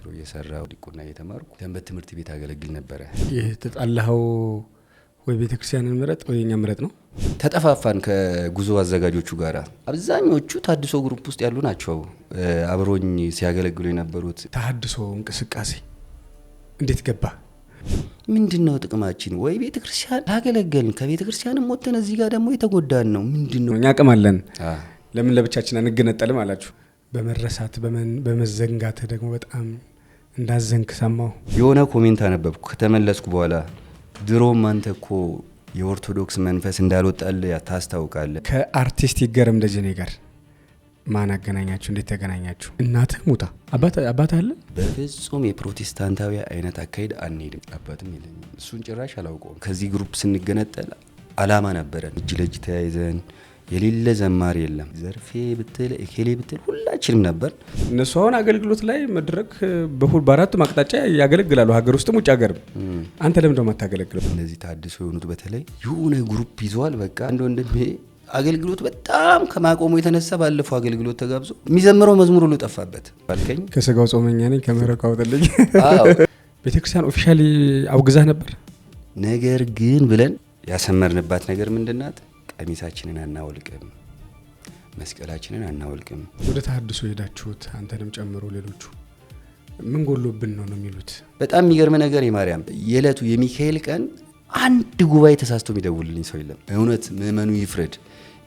ማይስትሮ እየሰራው ዲቁና እየተማርኩ ሰንበት ትምህርት ቤት አገለግል ነበር። የተጣላኸው ወይ ቤተክርስቲያንን ምረጥ ወይ እኛ ምረጥ ነው? ተጠፋፋን ከጉዞ አዘጋጆቹ ጋር። አብዛኞቹ ታድሶ ግሩፕ ውስጥ ያሉ ናቸው አብሮኝ ሲያገለግሉ የነበሩት። ታድሶ እንቅስቃሴ እንዴት ገባ? ምንድነው ጥቅማችን? ወይ ቤተክርስቲያን አገለገልን፣ ከቤተክርስቲያንም ወጥተን እዚህ ጋር ደግሞ የተጎዳን ነው። ምንድነው? እኛ አቅም አለን፣ ለምን ለብቻችን አንገነጠልም አላችሁ። በመረሳት በመዘንጋት ደግሞ በጣም እንዳዘንክ ሰማው። የሆነ ኮሜንት አነበብኩ ከተመለስኩ በኋላ። ድሮም አንተ እኮ የኦርቶዶክስ መንፈስ እንዳልወጣል ታስታውቃለህ። ከአርቲስት ይገረም ደጀኔ ጋር ማን አገናኛችሁ? እንዴት ተገናኛችሁ? እናትህ ሙታ አባት አለ? በፍጹም የፕሮቴስታንታዊ አይነት አካሄድ አንሄድም። አባትም የለኝም። እሱን ጭራሽ አላውቀውም። ከዚህ ግሩፕ ስንገነጠል አላማ ነበረን። እጅ ለእጅ ተያይዘን የሌለ ዘማሪ የለም። ዘርፌ ብትል እኬሌ ብትል ሁላችንም ነበር። እነሱ አሁን አገልግሎት ላይ መድረክ በአራቱም አቅጣጫ ያገለግላሉ፣ ሀገር ውስጥም ውጭ ሀገርም። አንተ ለምን ደሞ አታገለግለው? እነዚህ ታድሶ የሆኑት በተለይ የሆነ ግሩፕ ይዘዋል። በቃ አንድ ወንድሜ አገልግሎት በጣም ከማቆሙ የተነሳ ባለፈው አገልግሎት ተጋብዞ የሚዘምረው መዝሙር ሁሉ ጠፋበት። ባልከኝ ከስጋው ጾመኛ ነኝ ከመረቃ ወጥልኝ። ቤተክርስቲያን ኦፊሻሊ አውግዛ ነበር። ነገር ግን ብለን ያሰመርንባት ነገር ምንድናት? ቀሚሳችንን አናወልቅም፣ መስቀላችንን አናወልቅም። ወደ ተሐድሶ ሄዳችሁት አንተንም ጨምሮ ሌሎቹ ምን ጎሎብን ነው የሚሉት? በጣም የሚገርም ነገር የማርያም የዕለቱ የሚካኤል ቀን አንድ ጉባኤ ተሳስቶ የሚደውልልኝ ሰው የለም። እውነት ምእመኑ ይፍረድ።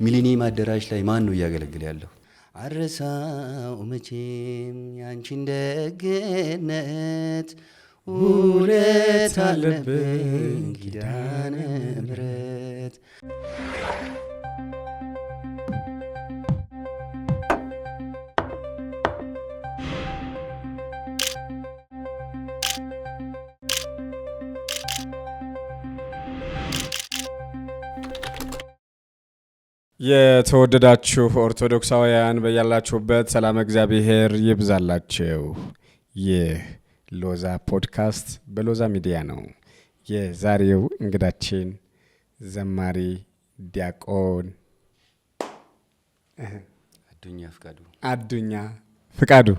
ሚሊኒየም አዳራሽ ላይ ማን ነው እያገለግል ያለው? አረሳው መቼም ያንቺን ደግነት ውለት አለብኝ ኪዳነ ምሕረት። የተወደዳችሁ ኦርቶዶክሳውያን በያላችሁበት ሰላም እግዚአብሔር ይብዛላችሁ። ይህ ሎዛ ፖድካስት በሎዛ ሚዲያ ነው። የዛሬው እንግዳችን ዘማሪ ዲያቆን አዱኛ ፍቃዱ።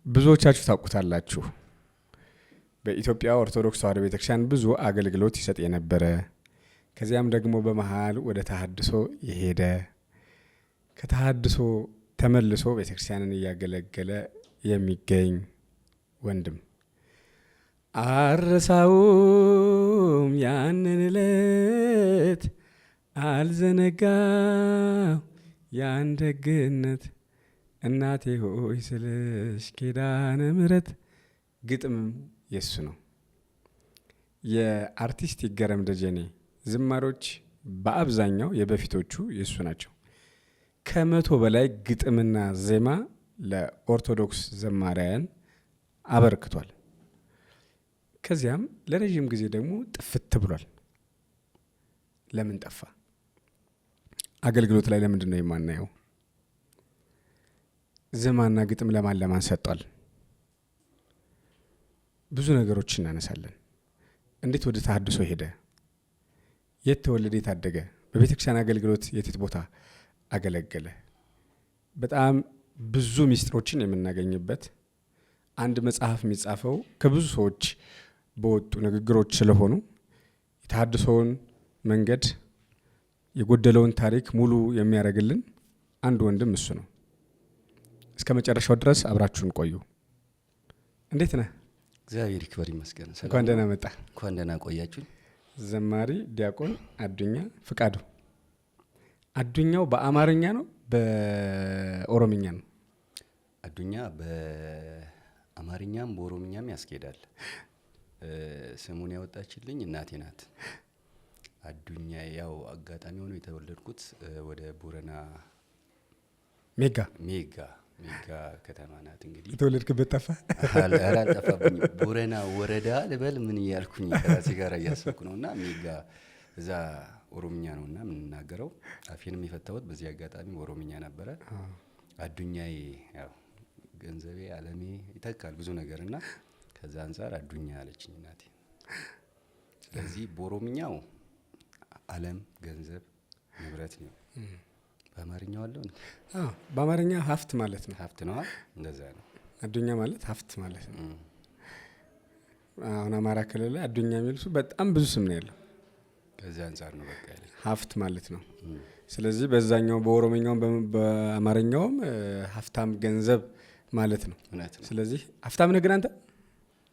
ብዙዎቻችሁ ታውቁታላችሁ። በኢትዮጵያ ኦርቶዶክስ ተዋሕዶ ቤተክርስቲያን ብዙ አገልግሎት ይሰጥ የነበረ፣ ከዚያም ደግሞ በመሃል ወደ ተሐድሶ የሄደ፣ ከተሐድሶ ተመልሶ ቤተክርስቲያንን እያገለገለ የሚገኝ ወንድም። አረሳውም ያንን ዕለት አልዘነጋው ያን ደግነት እናቴ ሆይ ስልሽ ኪዳነ ምሕረት። ግጥም የሱ ነው። የአርቲስት ይገረም ደጀኔ ዝማሮች በአብዛኛው የበፊቶቹ የሱ ናቸው። 100 በላይ ግጥምና ዜማ ለኦርቶዶክስ ዘማሪያን አበርክቷል። ከዚያም ለረጅም ጊዜ ደግሞ ጥፍት ብሏል። ለምን ጠፋ? አገልግሎት ላይ ለምንድን ነው የማናየው? ዜማና ግጥም ለማን ሰጥቷል? ብዙ ነገሮች እናነሳለን። እንዴት ወደ ተሐድሶ ሄደ? የት ተወለደ? የት አደገ? በቤተክርስቲያን አገልግሎት የት ቦታ አገለገለ? በጣም ብዙ ሚስጥሮችን የምናገኝበት፣ አንድ መጽሐፍ የሚጻፈው ከብዙ ሰዎች በወጡ ንግግሮች ስለሆኑ የተሐድሶውን መንገድ የጎደለውን ታሪክ ሙሉ የሚያደርግልን አንድ ወንድም እሱ ነው። እስከ መጨረሻው ድረስ አብራችሁን ቆዩ። እንዴት ነህ? እግዚአብሔር ይክበር ይመስገን። እንኳን ደህና መጣ። እንኳን ደህና ቆያችሁኝ። ዘማሪ ዲያቆን አዱኛ ፍቃዱ። አዱኛው በአማርኛ ነው በኦሮምኛ ነው? አዱኛ በአማርኛም በኦሮምኛም ያስኬዳል። ስሙን ያወጣችልኝ እናቴ ናት። አዱኛ ያው አጋጣሚ ሆኖ የተወለድኩት ወደ ቦረና ሜጋ ከተማ ናት። እንግዲህ የተወለድክበት ጠፋ? አላጠፋብኝ። ቦረና ወረዳ ልበል ምን እያልኩኝ ከራሴ ጋር እያሰብኩ ነውና ሜጋ እዛ ኦሮምኛ ነውና የምንናገረው። አፌንም የፈታሁት በዚህ አጋጣሚ ኦሮምኛ ነበረ። አዱኛዬ ያው ገንዘቤ ዓለሜ ይተካል ብዙ ነገርና ከዛ አንፃር አዱኛ አለችኝ እናቴ። ስለዚህ በኦሮምኛው ዓለም ገንዘብ ንብረት ነው። በአማርኛው አለው? በአማርኛ ሀብት ማለት ነው። ሀብት ነው። እንደዛ ነው። አዱኛ ማለት ሀብት ማለት ነው። አሁን አማራ ክልል ላይ አዱኛ የሚል በጣም ብዙ ስም ነው ያለው። ከዚህ አንጻር ነው በቃ ያለኝ ሀብት ማለት ነው። ስለዚህ በዛኛው በኦሮምኛውም በአማርኛውም ሀብታም ገንዘብ ማለት ነው። እውነት ነው። ስለዚህ ሀብታም ነህ ግን አንተ?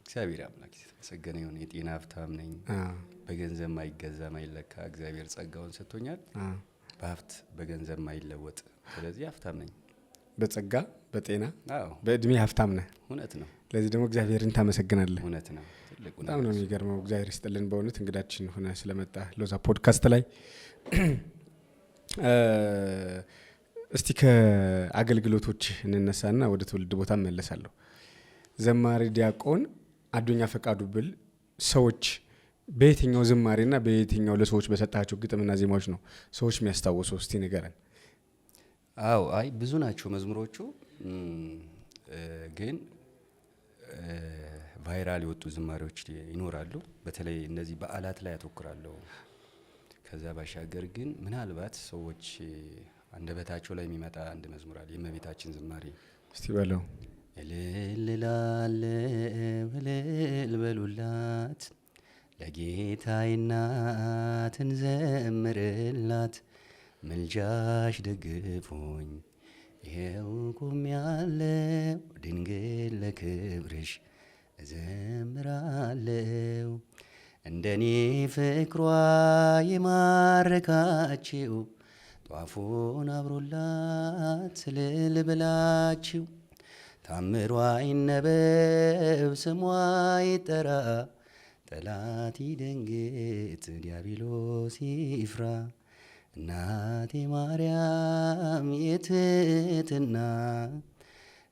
እግዚአብሔር አምላክ የተመሰገነ ይሁን። የጤና ሀብታም ነኝ። በገንዘብ ማይገዛ ማይለካ እግዚአብሔር ጸጋውን ሰጥቶኛል። በሀብት በገንዘብ ማይለወጥ። ስለዚህ ሀብታም ነኝ። በጸጋ በጤና አዎ፣ በእድሜ ሀብታም ነህ። እውነት ነው። ለዚህ ደግሞ እግዚአብሔርን ታመሰግናለህ። እውነት ነው። ትልቁ በጣም ነው የሚገርመው። እግዚአብሔር ይስጥልን በእውነት እንግዳችን ሆነ ስለመጣ ሎዛ ፖድካስት ላይ። እስቲ ከአገልግሎቶች እንነሳና ወደ ትውልድ ቦታ እመለሳለሁ። ዘማሪ ዲያቆን አዱኛ ፈቃዱ ብል ሰዎች በየትኛው ዝማሬና በየትኛው ለሰዎች በሰጣቸው ግጥምና ዜማዎች ነው ሰዎች የሚያስታውሱ? እስቲ ንገረን። አዎ፣ አይ ብዙ ናቸው መዝሙሮቹ፣ ግን ቫይራል የወጡ ዝማሬዎች ይኖራሉ። በተለይ እነዚህ በዓላት ላይ ያተኩራለሁ። ከዛ ባሻገር ግን ምናልባት ሰዎች አንደበታቸው ላይ የሚመጣ አንድ መዝሙር አለ፣ የእመቤታችን ዝማሬ። እስቲ በለው። እልል እላለሁ እልል በሉላት፣ ለጌታዬ እናት እንዘምርላት፣ ምልጃሽ ደግፎኝ ይሄው ቆሜያለሁ፣ ድንግል ለክብርሽ እዘምራለሁ። እንደኔ ፍቅሯ የማረካችው ጧፉን አብሮላት እልል ብላችሁ፣ ታምሯ ይነበብ ስሟ ይጠራ፣ ጠላት ይደንግጥ ዲያብሎስ ይፍራ። እናቴ ማርያም የትህትና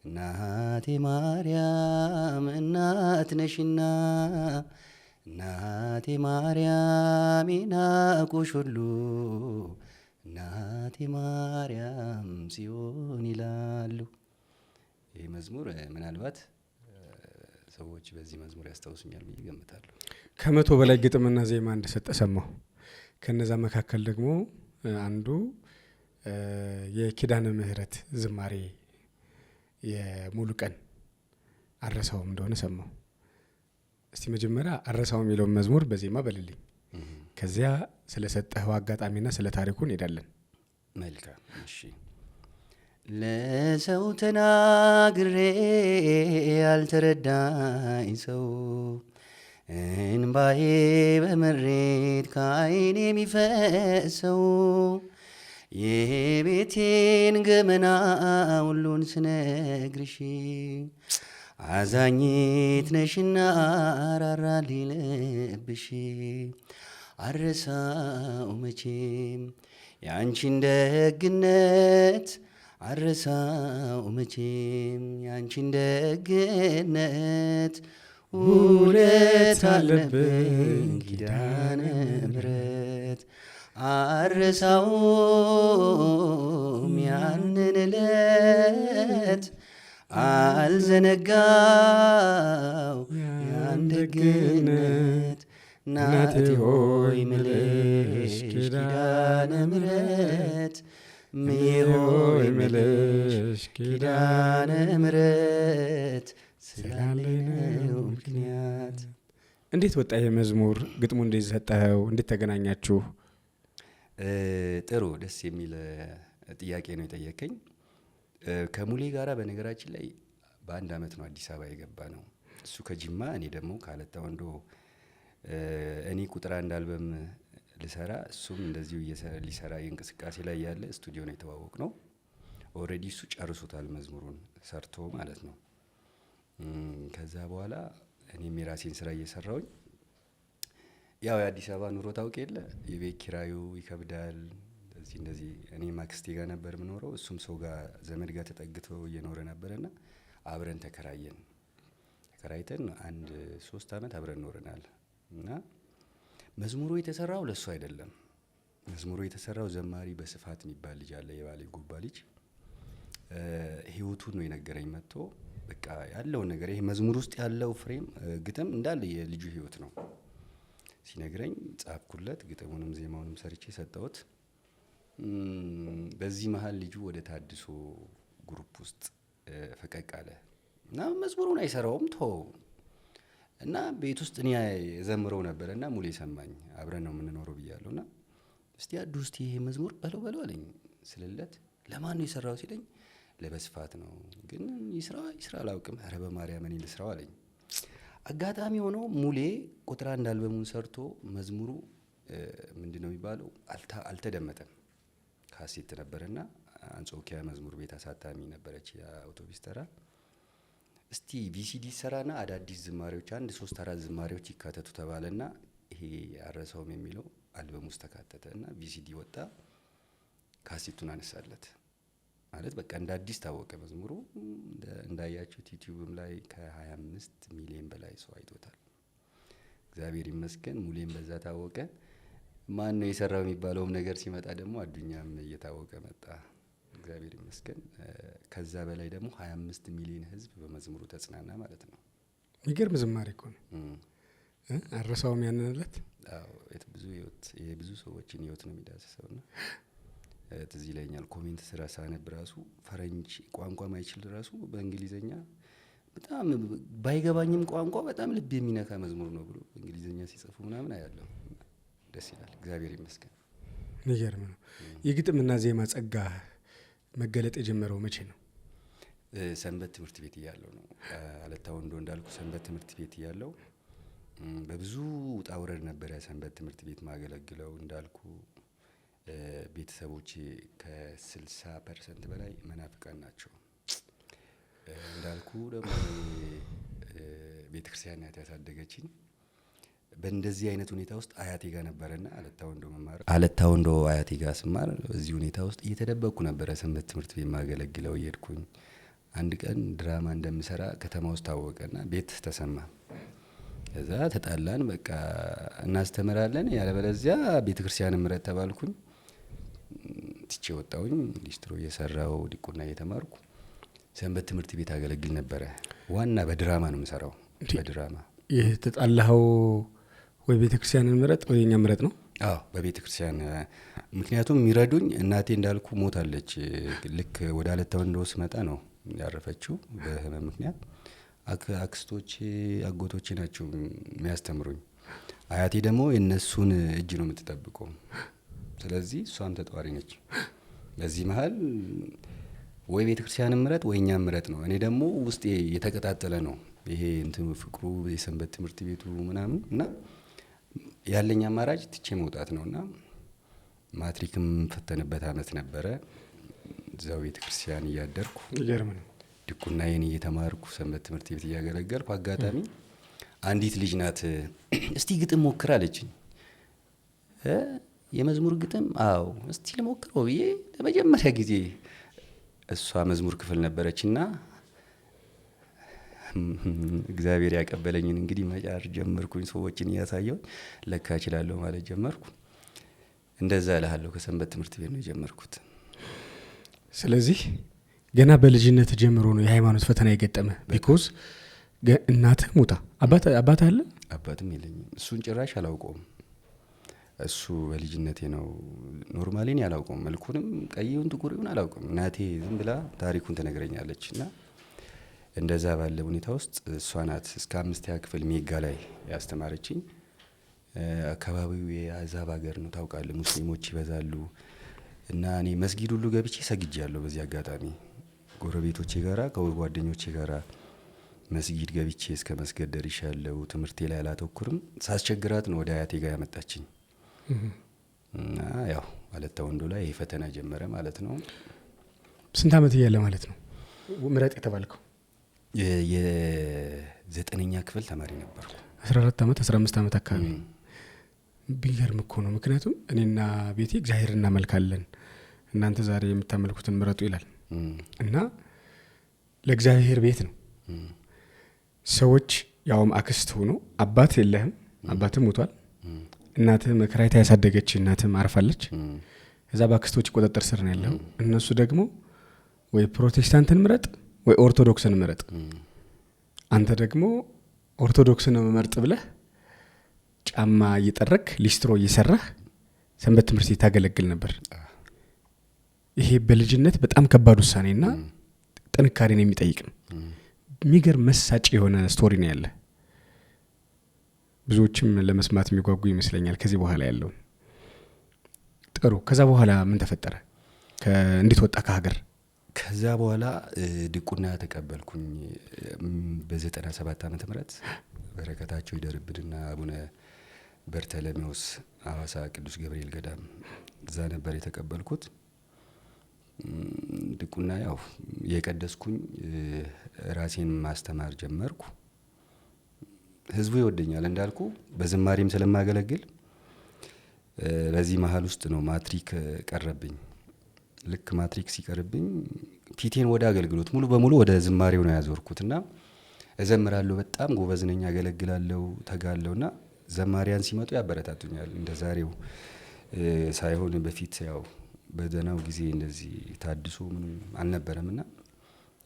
እናቴ ማርያም እናት ነሽና፣ እናቴ ማርያም ይናቁሽ ሁሉ፣ እናቴ ማርያም ጽዮን ይላሉ። ይህ መዝሙር ምናልባት ሰዎች በዚህ መዝሙር ያስታውሱኛል ብዬ ገምታለሁ። 100 በላይ ግጥምና ዜማ እንደሰጠ ሰማሁ። ከነዛ መካከል ደግሞ አንዱ የኪዳነ ምህረት ዝማሬ የሙሉ ቀን አረሳውም እንደሆነ ሰማሁ። እስቲ መጀመሪያ አረሳው የሚለውን መዝሙር በዜማ በልልኝ። ከዚያ ስለሰጠኸው አጋጣሚና ስለ ታሪኩ እንሄዳለን። መልካም እሺ። ለሰው ተናግሬ ያልተረዳኝ ሰው እንባዬ በምሬት ከዓይኔ የሚፈሰው የቤቴን ገመና ሁሉን ስነግርሽ አዛኝት ነሽና ራራልኝ ልብሽ አረሳው መቼም ያንቺን ደግነት አረሳው መቼም ያንቺን ደግነት ውለት አለብኝ ኪዳነ ምሕረት አረሳውም ያንን ዕለት አልዘነጋው ያን ደግነት እናቴ ሆይ ምልሽ ኪዳነ ምሕረት እምዬ ሆይ ምልሽ ኪዳነ ምሕረት ስላለኝ ነው ምክንያት። እንዴት ወጣ ይሄ መዝሙር? ግጥሙ እንዴት ሰጠኸው? እንዴት ተገናኛችሁ? ጥሩ ደስ የሚል ጥያቄ ነው የጠየቀኝ። ከሙሌ ጋራ በነገራችን ላይ በአንድ አመት ነው አዲስ አበባ የገባ ነው። እሱ ከጅማ እኔ ደግሞ ከአለታ ወንዶ። እኔ ቁጥር አንድ አልበም ልሰራ እሱም እንደዚሁ ሊሰራ የእንቅስቃሴ ላይ ያለ ስቱዲዮ ነው የተዋወቅ ነው። ኦልሬዲ እሱ ጨርሶታል መዝሙሩን ሰርቶ ማለት ነው። ከዛ በኋላ እኔም የራሴን ስራ እየሰራውኝ ያው የአዲስ አበባ ኑሮ ታውቅ የለ የቤት ኪራዩ ይከብዳል። እንደዚህ እኔ አክስቴ ጋር ነበር የምኖረው፣ እሱም ሰው ጋር ዘመድ ጋር ተጠግቶ እየኖረ ነበርና አብረን ተከራይተን 3 አመት አብረን ኖረናል። እና መዝሙሩ የተሰራው ለሱ አይደለም። መዝሙሩ የተሰራው ዘማሪ በስፋት የሚባል ልጅ አለ፣ የባሌ ጉባ ልጅ። ህይወቱን ነው የነገረኝ መጥቶ በቃ ያለውን ነገር ይሄ መዝሙር ውስጥ ያለው ፍሬም ግጥም እንዳለ የልጁ ህይወት ነው ሲነግረኝ ጻፍኩለት። ግጥሙንም ዜማውንም ሰርቼ ሰጠሁት። በዚህ መሀል ልጁ ወደ ታድሶ ግሩፕ ውስጥ ፈቀቅ አለ። እና መዝሙሩን አይሰራውም ተው እና ቤት ውስጥ እኔ ዘምረው ነበር እና ሙሌ ሰማኝ። አብረን ነው የምንኖረው ብያለሁና እስቲ አዱ እስቲ ይሄ መዝሙር በለው አለኝ ስለለት ለማን ነው የሰራው ሲለኝ ለበስፋት ነው ግን ይስራ አላውቅም። ኧረ በማርያም እኔ ልስራው አለኝ። አጋጣሚ ሆኖ ሙሌ ቁጥር 1 አልበሙን ሰርቶ መዝሙሩ ምንድነው የሚባለው አልተደመጠም። ካሴት ነበርና አንጾኪያ መዝሙር ቤት አሳታሚ ነበረች የአውቶቡስ ተራ። እስቲ ቪሲዲ ሰራና አዳዲስ ዝማሬዎች 1-3-4 ዝማሬዎች ይካተቱ ተባለና ይሄ አረሳውም የሚለው አልበም ውስጥ ተካተተና ቪሲዲ ወጣ። ካሴቱን አነሳለት ማለት በቃ እንደ አዲስ ታወቀ መዝሙሩ። እንዳያችሁት ዩቲዩብም ላይ ከ25 ሚሊዮን በላይ ሰው አይቶታል። እግዚአብሔር ይመስገን ሙሌም በዛ ታወቀ። ማን ነው የሰራው የሚባለውም ነገር ሲመጣ ደግሞ አዱኛም እየታወቀ መጣ። እግዚአብሔር ይመስገን። ከዛ በላይ ደግሞ 25 ሚሊዮን ህዝብ በመዝሙሩ ተጽናና ማለት ነው። የሚገርም ዝማሬ እኮ ነው። አረሳውም ያንንለት ብዙ ሰዎችን ህይወት ነው የሚዳስሰውና ትዝ ይለኛል ኮሜንት ስራ ሳነብ ራሱ ፈረንጅ ቋንቋ ማይችል ራሱ በእንግሊዘኛ በጣም ባይገባኝም ቋንቋ በጣም ልብ የሚነካ መዝሙር ነው ብሎ በእንግሊዘኛ ሲጽፉ ምናምን አያለሁ። ደስ ይላል። እግዚአብሔር ይመስገን። የሚገርም ነው። የግጥምና ዜማ ጸጋ መገለጥ የጀመረው መቼ ነው? ሰንበት ትምህርት ቤት እያለሁ ነው። አለታ ወንዶ እንዳልኩ ሰንበት ትምህርት ቤት እያለሁ በብዙ ውጣ ውረድ ነበር ሰንበት ትምህርት ቤት ማገለግለው። እንዳልኩ ቤተሰቦቼ ከ60% በላይ መናፍቃን ናቸው። እንዳልኩ ደግሞ ቤተክርስቲያን ናት ያሳደገችኝ። በእንደዚህ አይነት ሁኔታ ውስጥ አያቴ ጋር ነበረና አለታ ወንዶ አያቴ ጋር ስማር በዚህ ሁኔታ ውስጥ እየተደበቅኩ ነበረ ሰንበት ትምህርት ቤት ማገለግለው እየሄድኩኝ። አንድ ቀን ድራማ እንደምሰራ ከተማ ውስጥ ታወቀና ቤት ተሰማ። ከዛ ተጣላን። በቃ እናስተምራለን ያለበለዚያ ቤተክርስቲያን ምረት ተባልኩኝ። ትቼ ወጣሁኝ። ሊስትሮ እየሰራው ዲቁና እየተማርኩ ሰንበት ትምህርት ቤት አገለግል ነበረ። ዋና በድራማ ነው የምሰራው። በድራማ ይሄ ተጣላኸው ወይ ቤተክርስቲያንን ምረጥ ወይ እኛ ምረጥ ነው? አዎ በቤተክርስቲያን። ምክንያቱም የሚረዱኝ እናቴ እንዳልኩ ሞታለች። ልክ ወደ አለታ ወንዶ ስመጣ ነው ያረፈችው በህመም ምክንያት። አክስቶቼ አጎቶቼ ናቸው የሚያስተምሩኝ። አያቴ ደግሞ የነሱን እጅ ነው የምትጠብቀው። ስለዚህ እሷም ተጧሪ ነች። በዚህ መሀል ወይ ቤተክርስቲያን ምረጥ ወይ እኛ ምረጥ ነው። እኔ ደግሞ ውስጤ የተቀጣጠለ ነው ይሄ እንትኑ ፍቅሩ የሰንበት ትምህርት ቤቱ ምናምን እና ያለኝ አማራጭ ትቼ መውጣት ነውና ማትሪክም ፈተንበት አመት ነበረ። እዛው ቤተክርስቲያን እያደርኩ ይገርም ነው ዲቁናዬን እየተማርኩ ሰንበት ትምህርት ቤት እያገለገልኩ አጋጣሚ አንዲት ልጅ ናት እስቲ ግጥም ሞክር አለችኝ። የመዝሙር ግጥም? አዎ እስቲ ልሞክረው ብዬ ለመጀመሪያ ጊዜ እሷ መዝሙር ክፍል ነበረችና እግዚአብሔር ያቀበለኝን እንግዲህ መጫር ጀመርኩኝ። ሰዎችን እያሳየው ለካ እችላለሁ ማለት ጀመርኩ። እንደዛ እልሃለሁ ከሰንበት ትምህርት ቤት ነው የጀመርኩት። ስለዚህ ገና በልጅነት ጀምሮ ነው የሃይማኖት ፈተና የገጠመ። ቢኮዝ እናትህ ሞታ አባት አለ? አባትም የለኝም። እሱን ጭራሽ አላውቀውም። እሱ በልጅነቴ ነው ኖርማሊ ነው ያላውቀውም። መልኩንም ቀይውን ጥቁሩን አላውቅም። እናቴ ዝም ብላ ታሪኩን ትነግረኛለችና እንደዛ ባለ ሁኔታ ውስጥ እሷ ናት እስከ 5ኛ ክፍል ሜጋ ላይ ያስተማረችኝ። አካባቢው የአዛብ ሀገር ነው ታውቃለህ፣ ሙስሊሞች ይበዛሉ እና እኔ መስጊድ ሁሉ ገብቼ ሰግጃለሁ። በዚህ አጋጣሚ ጎረቤቶቼ ጋራ ከጓደኞቼ ጋራ መስጊድ ገብቼ እስከ መስገድ ደርሻለሁ። ትምህርቴ ላይ አላተኩርም። ሳስቸግራት ነው ወደ አያቴ ጋር ያመጣችኝ እና ያው አለታ ወንዶ ላይ ይሄ ፈተና ጀመረ ማለት ነው። ስንት አመት እያለ ማለት ነው ምረጥ የተባልከው? የ9ኛ ክፍል ተማሪ ነበርኩ። 14 አመት 15 አመት አካባቢ። ቢገርም እኮ ነው። ምክንያቱም እኔና ቤቴ እግዚአብሔር እናመልካለን፣ እናንተ ዛሬ የምታመልኩትን ምረጡ ይላል እና ለእግዚአብሔር ቤት ነው። ሰዎች ያውም አክስት ሆኖ አባት የለህም፣ አባትህ ሞቷል፣ እናትህ መከራይታ ያሳደገች እናትህ አርፋለች። እዛ በአክስቶች ቁጥጥር ስር ነው ያለው። እነሱ ደግሞ ወይ ፕሮቴስታንትን ምረጥ ወይ ኦርቶዶክስን ምረጥ። አንተ ደግሞ ኦርቶዶክስን መመርጥ ብለህ ጫማ እየጠረክ ሊስትሮ እየሰራህ ሰንበት ትምህርት ቤት ታገለግል ነበር። ይሄ በልጅነት በጣም ከባድ ውሳኔና ጥንካሬን የሚጠይቅ ነው። የሚገርም መሳጭ የሆነ ስቶሪ ነው ያለ። ብዙዎችም ለመስማት የሚጓጉ ይመስለኛል ከዚህ በኋላ ያለው። ጥሩ። ከዛ በኋላ ምን ተፈጠረ? እንዴት ወጣ ከሀገር? ከዛ በኋላ ድቁና ተቀበልኩኝ በ97 ዓመተ ምህረት በረከታቸው ይደርብንና አቡነ በርተለሜዎስ ሐዋሳ ቅዱስ ገብርኤል ገዳም እዛ ነበር የተቀበልኩት። ድቁና ያው የቀደስኩኝ ራሴን ማስተማር ጀመርኩ። ህዝቡ ይወደኛል እንዳልኩ በዝማሬም ስለማገለግል። በዚህ መሃል ውስጥ ነው ማትሪክ ቀረብኝ። ልክ ማትሪክ ሲቀርብኝ ፊቴን ወደ አገልግሎት ሙሉ በሙሉ ወደ ዝማሬው ነው ያዞርኩትና እዘምራለሁ። በጣም ጎበዝ ነኝ፣ አገለግላለሁ፣ ተጋለውና ዘማሪያን ሲመጡ ያበረታቱኛል። እንደ ዛሬው ሳይሆን በፊት ያው በደናው ጊዜ እንደዚህ ታድሶ ምንም አልነበረምና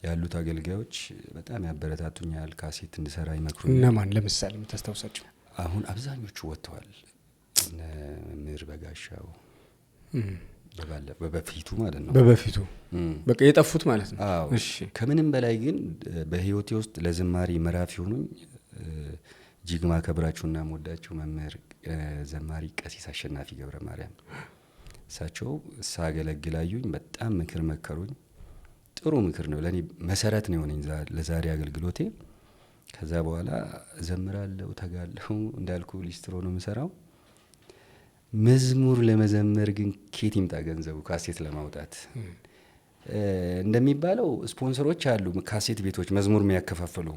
ያሉት አገልጋዮች በጣም ያበረታቱኛል። ካሴት እንድሰራ ይመክሩኛል። እነማን ለምሳሌ የምታስታውሳቸው? አሁን አብዛኞቹ ወጥተዋል። እነ ምር በጋሻው በበፊቱ ማለት ነው። በበፊቱ በቃ የጠፉት ማለት ነው። እሺ። ከምንም በላይ ግን በህይወቴ ውስጥ ለዝማሬ ምዕራፍ የሆኑኝ እጅግ ማከብራቸውና የምወዳቸው መምህር ዘማሪ ቀሲስ አሸናፊ ገብረ ማርያም፣ እሳቸው ሳገለግላዩኝ በጣም ምክር መከሩኝ። ጥሩ ምክር ነው ለኔ፣ መሰረት ነው የሆነኝ ለዛሬ አገልግሎቴ። ከዛ በኋላ እዘምራለሁ፣ ተጋለሁ። እንዳልኩ ሊስትሮ ነው የምሰራው። መዝሙር ለመዘመር ግን ኬት ይምጣ ገንዘቡ? ካሴት ለማውጣት እንደሚባለው ስፖንሰሮች አሉ፣ ካሴት ቤቶች መዝሙር የሚያከፋፍሉ።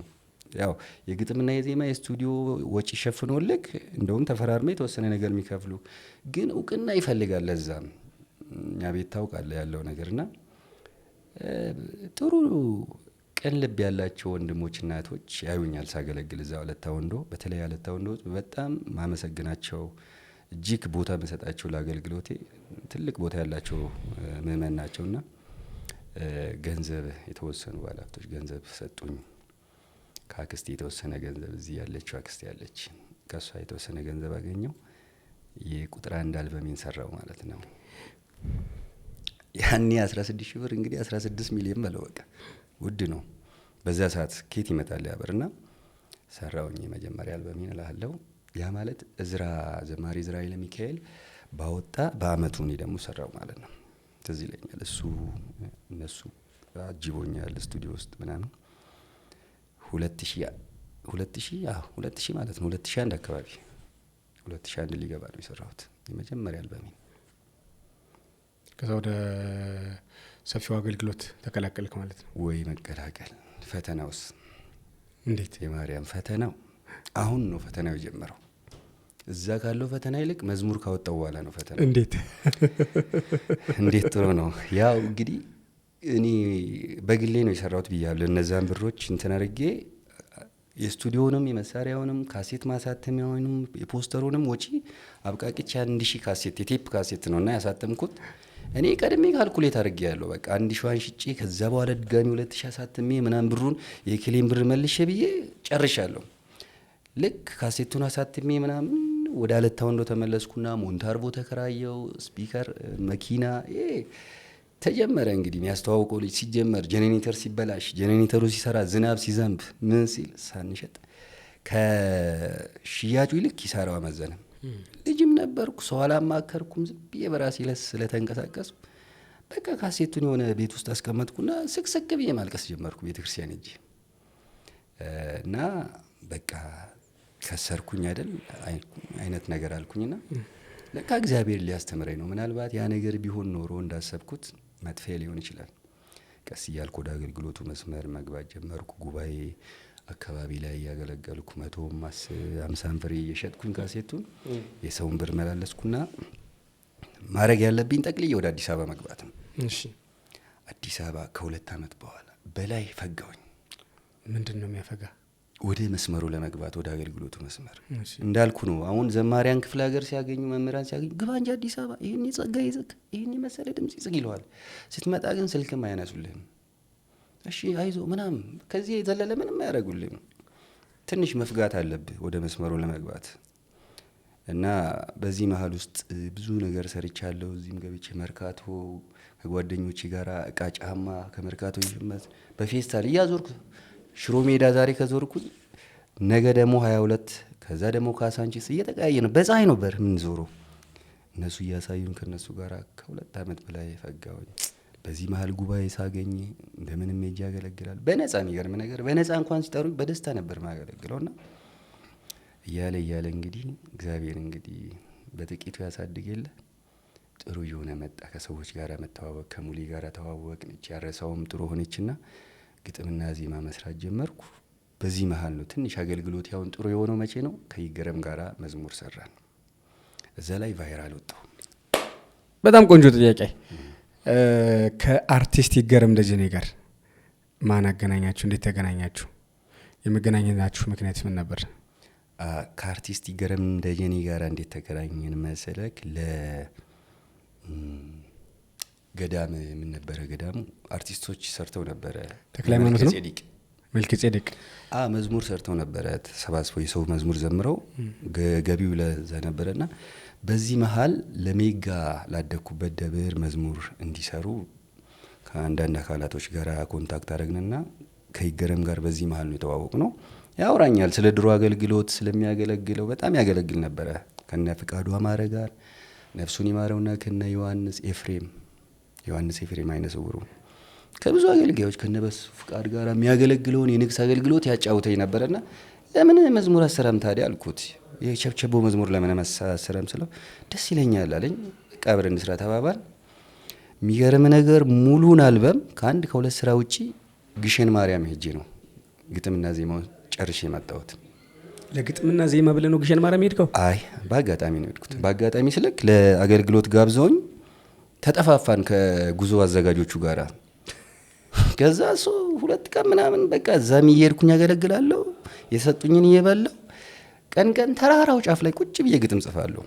ያው የግጥምና የዜማ የስቱዲዮ ወጪ ሸፍኖልክ እንደውም ተፈራርመ የተወሰነ ነገር የሚከፍሉ፣ ግን እውቅና ይፈልጋል። ለዛም እኛ ቤት ታውቃለህ ያለው ነገርና ጥሩ ቅን ልብ ያላቸው ወንድሞችና እህቶች ያዩኛል ሳገለግል እዛው አለታ ወንዶ። በተለይ አለታ ወንዶ በጣም ማመሰግናቸው፣ እጅግ ቦታ መሰጣቸው ለአገልግሎቴ ትልቅ ቦታ ያላቸው ምእመን ናቸውና ገንዘብ የተወሰኑ ባለሀብቶች ገንዘብ ሰጡኝ። ከአክስቴ የተወሰነ ገንዘብ እዚህ ያለችው አክስቴ ያለች፣ ከሷ የተወሰነ ገንዘብ አገኘው። የቁጥር 1 አልበሜን ሰራው ማለት ነው። ያኔ 16 ሺህ ብር እንግዲህ 16 ሚሊዮን በለው በቃ ውድ ነው በዛ ሰዓት። ኬት ይመጣል ያበርና ሰራውኝ የመጀመሪያ አልበሜን እላለሁ። ያ ማለት እዝራ ዘማሪ እዝራ ለሚካኤል ባወጣ በአመቱ እኔ ደግሞ ሰራው ማለት ነው። ትዝ ይለኛል እነሱ አጅቦኛል ስቱዲዮ ውስጥ ምናምን 2000 ማለት ነው 2001 አካባቢ 2001 ሊገባ ነው የሰራሁት የመጀመሪያ አልበሜን። ከዛ ወደ ሰፊው አገልግሎት ተቀላቀልክ ማለት ነው ወይ? መቀላቀል ፈተናውስ እንዴት? የማርያም ፈተናው አሁን ነው ፈተናው የጀመረው። እዛ ካለው ፈተና ይልቅ መዝሙር ካወጣው በኋላ ነው ፈተናው። እንዴት ጥሩ ነው። ያው እንግዲህ እኔ በግሌ ነው የሰራሁት ብያለሁ። እነዛን ብሮች እንትን አድርጌ የስቱዲዮንም የመሳሪያውንም ካሴት ማሳተሚያውንም የፖስተሩንም ወጪ አብቃቅቼ 1000 ካሴት የቴፕ ካሴት ነውና ያሳተምኩት እኔ ቀድሜ ካልኩሌት አድርጌ ያለው በቃ 1000 ሽጬ ከዛ በኋላ ድጋሚ 2000 አሳትሜ ምናምን ብሩን የክሌም ብር መልሼ ብዬ ጨርሻለሁ። ልክ ካሴቱን አሳትሜ ምናምን ወደ አለታ ወንዶ ተመለስኩና ሞንታርቦ ተከራየው፣ ስፒከር፣ መኪና ተጀመረ። እንግዲህ የሚያስተዋውቀው ልጅ ሲጀመር ጄኔሬተር ሲበላሽ፣ ጄኔሬተሩ ሲሰራ፣ ዝናብ ሲዘንብ ምን ሲል ሳንሸጥ ከሽያጩ ይልቅ ኪሳራው አመዘነ። ልጅም ነበርኩ፣ ሰው አላማከርኩም። ዝም ብዬ በራሴ ስለተንቀሳቀስኩ በቃ ካሴቱን የሆነ ቤት ውስጥ አስቀመጥኩና ስቅስቅ ብዬ ማልቀስ ጀመርኩ ቤተክርስቲያን ሄጄ እና በቃ ከሰርኩኝ አይደል አይነት ነገር አልኩኝና ለካ እግዚአብሔር ሊያስተምረኝ ነው። ምናልባት ያ ነገር ቢሆን ኖሮ እንዳሰብኩት መጥፊያ ሊሆን ይችላል። ቀስ እያልኩ ወደ አገልግሎቱ መስመር መግባት ጀመርኩ። ጉባኤ አካባቢ ላይ ያገለገልኩ 150 ፍሬ እየሸጥኩኝ ካሴቱን የሰውን ብር መላለስኩና ማድረግ ያለብኝ ጠቅልዬ ወደ አዲስ አበባ መግባት ነው። እሺ። አዲስ አበባ ከ2 አመት በኋላ በላይ ፈጋውኝ። ምንድን ነው የሚያፈጋ? ወደ መስመሩ ለመግባት ወደ አገልግሎቱ መስመር እንዳልኩ ነው። አሁን ዘማሪያን ክፍለ ሀገር ሲያገኙ መምህራን ሲያገኙ ግባ እንጂ አዲስ አበባ ይሄን ይጸጋ ይዝቅ ይሄን መሰለ ድምጽ ይጽግ ይለዋል። ስትመጣ ግን ስልክም አያነሱልህም። እሺ አይዞ ምናምን ከዚህ የዘለለ ምንም አያደርጉልህም። ትንሽ መፍጋት አለብህ ወደ መስመሩ ለመግባት እና በዚህ መሃል ውስጥ ብዙ ነገር ሰርቻለሁ። እዚህም ገብቼ መርካቶ ከጓደኞቼ ጋር እቃ ጫማ ከመርካቶ ይሽመት በፌስታል እያዞርኩ ሽሮ ሜዳ ዛሬ ከዞርኩኝ ነገ ደግሞ 22 ከዛ ደግሞ ካሳንቺስ እየተቀያየ ነው። በፀሐይ ነበር የምንዞረው። እነሱ እያሳዩን ከነሱ ጋር ከ2 ዓመት በላይ ፈጋውኝ። በዚህ መሀል ጉባኤ ሳገኝ እንደምንም ሄጄ ያገለግላል በነፃ። የሚገርም ነገር በነፃ እንኳን ሲጠሩኝ በደስታ ነበር ማገለግለውና እያለ እንግዲህ እግዚአብሔር እንግዲህ በጥቂቱ ያሳድግ የለ ጥሩ እየሆነ መጣ። ከሰዎች ጋር መተዋወቅ ከሙሌ ጋር ተዋወቅን። ያረሳውም ጥሩ ሆነችና ግጥምና ዜማ መስራት ጀመርኩ። በዚህ መሀል ነው ትንሽ አገልግሎት ያውን ጥሩ የሆነው መቼ ነው? ከይገረም ጋራ መዝሙር ሰራን። እዛ ላይ ቫይራል ወጣው። በጣም ቆንጆ ጥያቄ። ከአርቲስት ይገረም ደጀኔ ጋር ማን አገናኛችሁ? እንዴት ተገናኛችሁ? የመገናኘታችሁ ምክንያት ምን ነበር? ከአርቲስት ይገረም ደጀኔ ጋር እንዴት ተገናኘን መሰለክ? ገዳም ምን ነበረ ገዳሙ አርቲስቶች ሰርተው ነበረ። ተክለ ሃይማኖት ነው መልክ ጼዴቅ መዝሙር ሰርተው ነበረ። ተሰባስበው የሰው መዝሙር ዘምረው ገቢው ለዛ ነበረና በዚህ መሃል ለሜጋ ላደኩበት ደብር መዝሙር እንዲሰሩ ከአንዳንድ አካላቶች ጋር ኮንታክት አደረግንና ከይገረም ጋር በዚህ መሃል ነው የተዋወቅ ነው። ያወራኛል ስለ ድሮ አገልግሎት ስለሚያገለግለው በጣም ያገለግል ነበረ ከነ ፍቃዱ አማረ ጋር ነፍሱን ይማረውና ከነ ዮሐንስ ኤፍሬም አይነ ስውሩ ከብዙ አገልጋዮች ከነበስ ፍቃድ ጋር የሚያገለግለውን የንግስ አገልግሎት ያጫውተኝ ነበርና ለምን መዝሙር አሰራም ታዲያ አልኩት። የቸብቸቦ መዝሙር ለምን አሰራም ስለው ደስ ይለኛል አለኝ። በቃ አብረን እንስራ ተባባል። የሚገርም ነገር ሙሉን አልበም ከአንድ ከሁለት ስራ ውጪ ግሸን ማርያም ሄጄ ነው ግጥምና ዜማውን ጨርሼ የመጣሁት። ለግጥምና ዜማ ብለህ ነው ግሸን ማርያም ሄድከው? አይ በአጋጣሚ ነው ሄድኩት። በአጋጣሚ ስልክ ለአገልግሎት ጋብዘውኝ ተጠፋፋን ከጉዞ አዘጋጆቹ ጋራ። ከዛ እሱ 2 ቀን ምናምን በቃ እዛም እየሄድኩኝ ያገለግላለሁ የሰጡኝን እየበላው ቀን ተራራው ጫፍ ላይ ቁጭ ብዬ ግጥም ጽፋለሁ።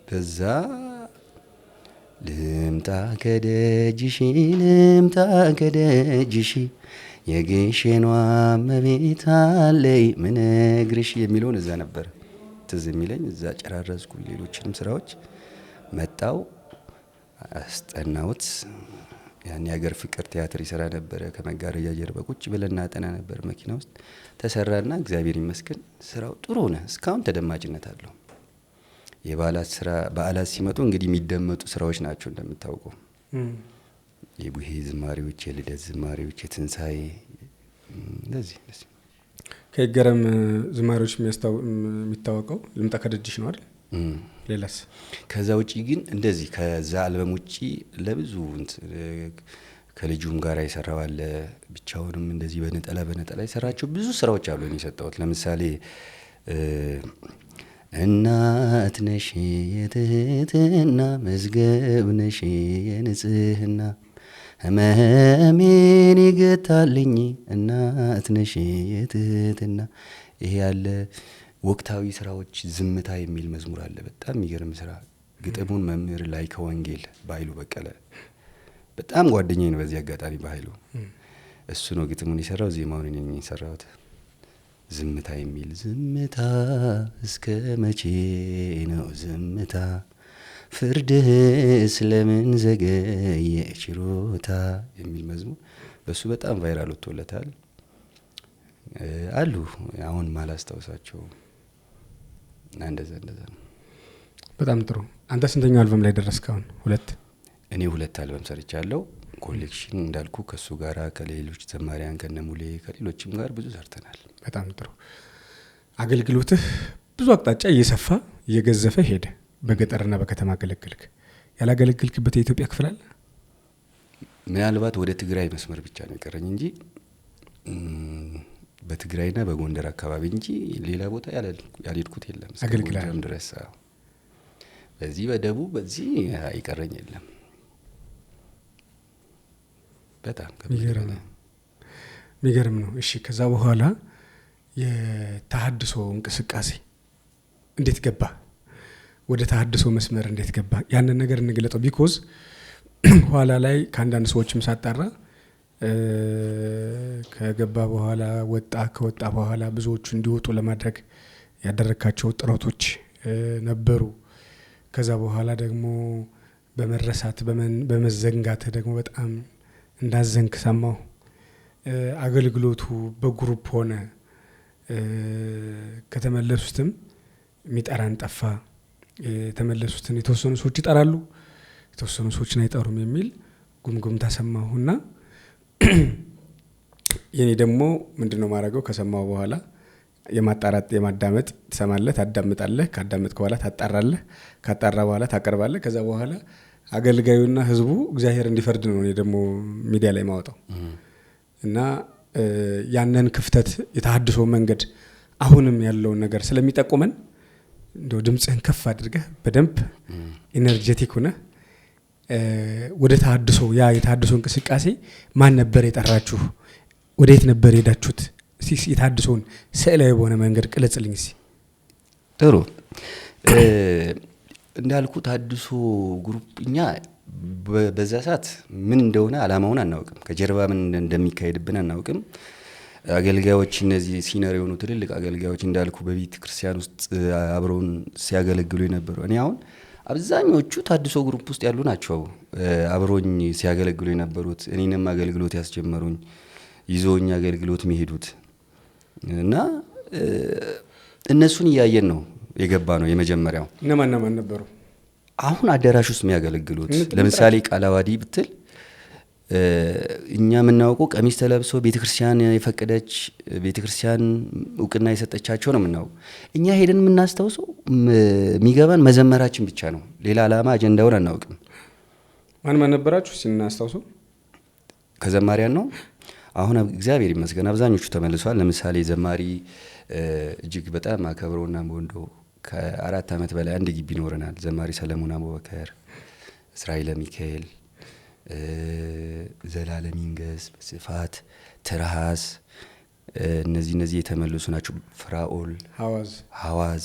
በዛ ልምጣ ከደጅሽ የግሸኗ እመቤት አለይ ምነግርሽ የሚለውን እዛ ነበር ትዝ የሚለኝ። እዛ ጨራረስኩ። ሌሎችንም ስራዎች መጣው አስጠናውት። ያን የሀገር ፍቅር ቲያትር ይሰራ ነበረ። ከመጋረጃ ጀርባ ቁጭ ብለን እናጠና ነበር መኪና ውስጥ። ተሰራና እግዚአብሔር ይመስገን ስራው ጥሩ ሆነ። እስካሁን ተደማጭነት አለው። በዓላት ሲመጡ እንግዲህ የሚደመጡ ስራዎች ናቸው እንደምታውቀው። የቡሄ ዝማሬዎች፣ የልደት ዝማሬዎች፣ የትንሳኤ እንደዚህ። ከይገረም ዝማሬዎች የሚታወቀው ልምጣ ከደጅሽ ነው አይደል? ሌላስ? ከዛ ውጪ ግን እንደዚህ ከዛ አልበም ውጪ ለብዙ ከልጁም ጋር የሰራው አለ። ብቻውንም እንደዚህ በነጠላ የሰራቸው ብዙ ስራዎች አሉ የሰጠሁት። ለምሳሌ እናት ነሽ የትህትና መዝገብ ነሽ የንጽህና ህመሜን ይገታልኝ እናት ነሽ የትህትና። ይሄ ያለ ወቅታዊ ስራዎች ዝምታ የሚል መዝሙር አለ። በጣም የሚገርም ስራ። ግጥሙን መምህር ላይ ከወንጌል በኃይሉ በቀለ በጣም ጓደኛዬ ነው። በዚህ አጋጣሚ በኃይሉ እሱ ነው ግጥሙን የሰራው። ዜማውን እኔ ነኝ የሰራሁት። ዝምታ የሚል ዝምታ እስከ መቼ ነው ዝምታ ፍርድህ ስለምን ዘገየ ችሮታ የሚል መዝሙር በሱ በጣም ቫይራል ወጥቶለታል። አሉ አሁን ማላስታውሳቸው እንደዛ ነው። በጣም ጥሩ። አንተ ስንተኛው አልበም ላይ ደረስክ አሁን? 2 እኔ 2 አልበም ሰርቻለሁ። ኮሌክሽን እንዳልኩ ከሱ ጋራ ከሌሎች ዘማሪያን ከነሙሌ ከሌሎችም ጋር ብዙ ሰርተናል። በጣም ጥሩ። አገልግሎትህ ብዙ አቅጣጫ እየሰፋ እየገዘፈ ሄደ። በገጠርና በከተማ አገለግልክ። ያላገለግልክበት የኢትዮጵያ ክፍል አለ? ምናልባት ወደ ትግራይ መስመር ብቻ ነው የቀረኝ እንጂ በትግራይና በጎንደር አካባቢ እንጂ ሌላ ቦታ ያልሄድኩት የለም። አገልግላል ድረስ በዚህ በደቡብ በዚህ አይቀረኝ የለም። በጣም የሚገርም ነው። እሺ ከዛ በኋላ የተሃድሶ እንቅስቃሴ እንዴት ገባ? ወደ ተሃድሶ መስመር እንዴት ገባ? ያንን ነገር እንግለጠው። ቢኮዝ ኋላ ላይ ከአንዳንድ ሰዎችም ሳጣራ ከገባ በኋላ ከወጣ በኋላ ብዙዎቹ እንዲወጡ ለማድረግ ያደረካቸው ጥረቶች ነበሩ። ከዛ በኋላ ደግሞ በመረሳት በመዘንጋት ደግሞ በጣም እንዳዘንክ ሰማሁ። አገልግሎቱ በግሩፕ ሆነ። ከተመለሱትም የሚጠራን ጠፋ። የተመለሱትን የተወሰኑ ሰዎች ይጠራሉ፣ የተወሰኑ ሰዎችን አይጠሩም የሚል ጉምጉምታ ሰማሁና የኔ ደግሞ ምንድነው ማድረገው? ከሰማሁ በኋላ የማጣራት የማዳመጥ ትሰማለህ፣ ታዳምጣለህ፣ ካዳመጥክ በኋላ ታጣራለህ፣ ካጣራ በኋላ ታቀርባለህ። ከዛ በኋላ አገልጋዩና ህዝቡ እግዚአብሔር እንዲፈርድ ነው እኔ ደግሞ ሚዲያ ላይ ማወጣው እና ያንን ክፍተት የተሐድሶ መንገድ አሁንም ያለውን ነገር ስለሚጠቁመን እንደው ድምጽህን ከፍ አድርገህ በደንብ ኢነርጄቲክ ሆነ ወደ ተሐድሶ ያ የተሐድሶ እንቅስቃሴ ማን ነበር የጠራችሁ? ወዴት ነበር ሄዳችሁት? እስቲ የተሐድሶን ስዕላዊ በሆነ መንገድ ቅለጽልኝ እስቲ። ጥሩ እንዳልኩ ተሐድሶ ግሩፕ እኛ በዛ ሰዓት ምን እንደሆነ አላማውን አናውቅም። ከጀርባ ምን እንደሚካሄድብን አናውቅም። አገልጋዮች እነዚህ ሲነር የሆኑ ትልልቅ አገልጋዮች እንዳልኩ በቤተ ክርስቲያን ውስጥ አብረውን ሲያገለግሉ የነበሩ እኔ አሁን አብዛኞቹ ተሐድሶ ግሩፕ ውስጥ ያሉ ናቸው አብሮኝ ሲያገለግሉ የነበሩት እኔንም አገልግሎት ያስጀመሩኝ ይዞኝ አገልግሎት የሚሄዱት እና እነሱን እያየን ነው የገባ ነው የመጀመሪያው። እነማን ነበሩ አሁን አዳራሽ ውስጥ የሚያገለግሉት? ለምሳሌ ቃላዋዲ ብትል እኛ የምናውቀው ቀሚስ ተለብሶ ቤተክርስቲያን የፈቀደች ቤተክርስቲያን እውቅና የሰጠቻቸው ነው የምናውቀው። እኛ ሄደን የምናስታውሰው የሚገባን መዘመራችን ብቻ ነው። ሌላ ዓላማ አጀንዳውን አናውቅም። ማን ነበራችሁ ሲናስታውሰው? ከዘማሪያን ነው። አሁን እግዚአብሔር ይመስገን አብዛኞቹ ተመልሷል። ለምሳሌ ዘማሪ እጅግ በጣም አከብሮና ወንዶ ከ4 ዓመት በላይ አንድ ግቢ ይኖረናል። ዘማሪ ሰለሞን አቡበከር፣ እስራኤል ሚካኤል፣ ዘላለም ይንገስ፣ በስፋት ትርሃስ እነዚህ የተመለሱ ናቸው። ፍራኦል፣ ሐዋዝ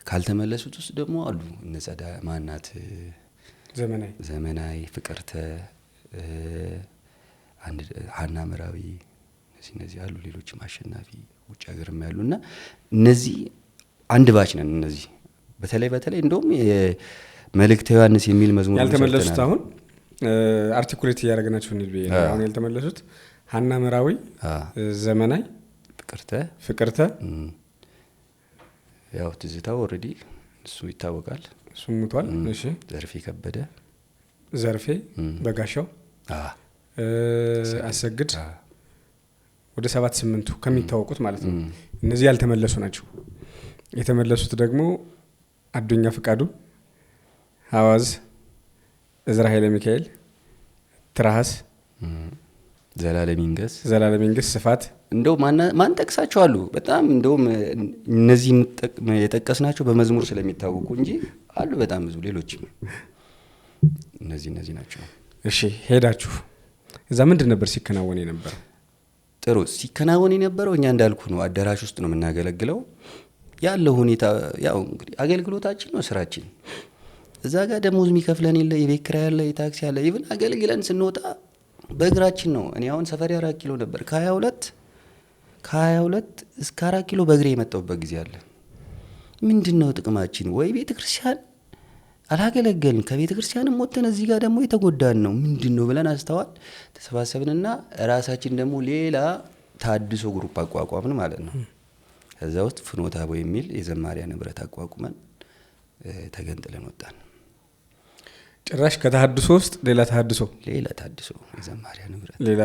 ካልተመለሱት ውስጥ ደግሞ አሉ እነጸዳ ማናት ዘመናዊ ፍቅርተ አንድ ሀና መራዊ እነዚህ አሉ። ሌሎችም አሸናፊ ውጭ ሀገርም ያሉና እነዚህ አንድ ባች ነን። እነዚህ በተለይ እንደውም መልእክተ ዮሐንስ የሚል መዝሙር ያልተመለሱት አሁን አርቲኩሌት ያደረገናቸው እንዴ አሁን ያልተመለሱት ሀና መራዊ፣ ዘመናዊ ፍቅርተ ያው ትዝታው ኦሬዲ እሱ ይታወቃል። እሱ ሙቷል። እሺ ዘርፌ ከበደ፣ ዘርፌ በጋሻው፣ አሰግድ ወደ 7-8 ከሚታወቁት ማለት ነው። እነዚህ ያልተመለሱ ናቸው። የተመለሱት ደግሞ አዱኛ ፍቃዱ፣ ሐዋዝ፣ እዝራኤል ሚካኤል፣ ትራሃስ፣ ዘላለም ይንገስ፣ ስፋት እንደው ማን ጠቅሳቸው አሉ። በጣም እንደውም እነዚህ የጠቀስናቸው በመዝሙር ስለሚታወቁ እንጂ አሉ በጣም ብዙ ሌሎችም። እነዚህ ናቸው። እሺ ሄዳችሁ እዛ ምንድን ነበር ሲከናወን የነበረው? ጥሩ ሲከናወን የነበረው እኛ እንዳልኩ ነው አዳራሽ ውስጥ ነው የምናገለግለው። ያለው ሁኔታ ያው እንግዲህ አገልግሎታችን ነው ስራችን። እዛ ጋር ደሞዝ የሚከፍለን የለ፣ የቤት ኪራይ ያለ፣ የታክሲ ያለ። ኢቭን አገልግለን ስንወጣ በእግራችን ነው። እኔ አሁን ሰፈር 4 ኪሎ ነበር። ከ22 እስከ 4 ኪሎ በእግሬ የመጣሁበት ጊዜ አለ። ምንድነው ጥቅማችን? ወይ ቤተ ክርስቲያን አላገለገልን፣ ከቤተ ክርስቲያንም ወጥተን እዚህ ጋር ደግሞ የተጎዳን ነው ምንድነው ብለን አስተዋል ተሰባሰብንና ራሳችን ደግሞ ሌላ ተሐድሶ ግሩፕ አቋቋምን ማለት ነው። ከዛ ውስጥ ፍኖተ አቦ የሚል የዘማሪያን ህብረት አቋቁመን ተገንጥለን ወጣን። ጭራሽ ከተሐድሶ ውስጥ ሌላ ተሐድሶ የዘማሪያን ህብረት ሌላ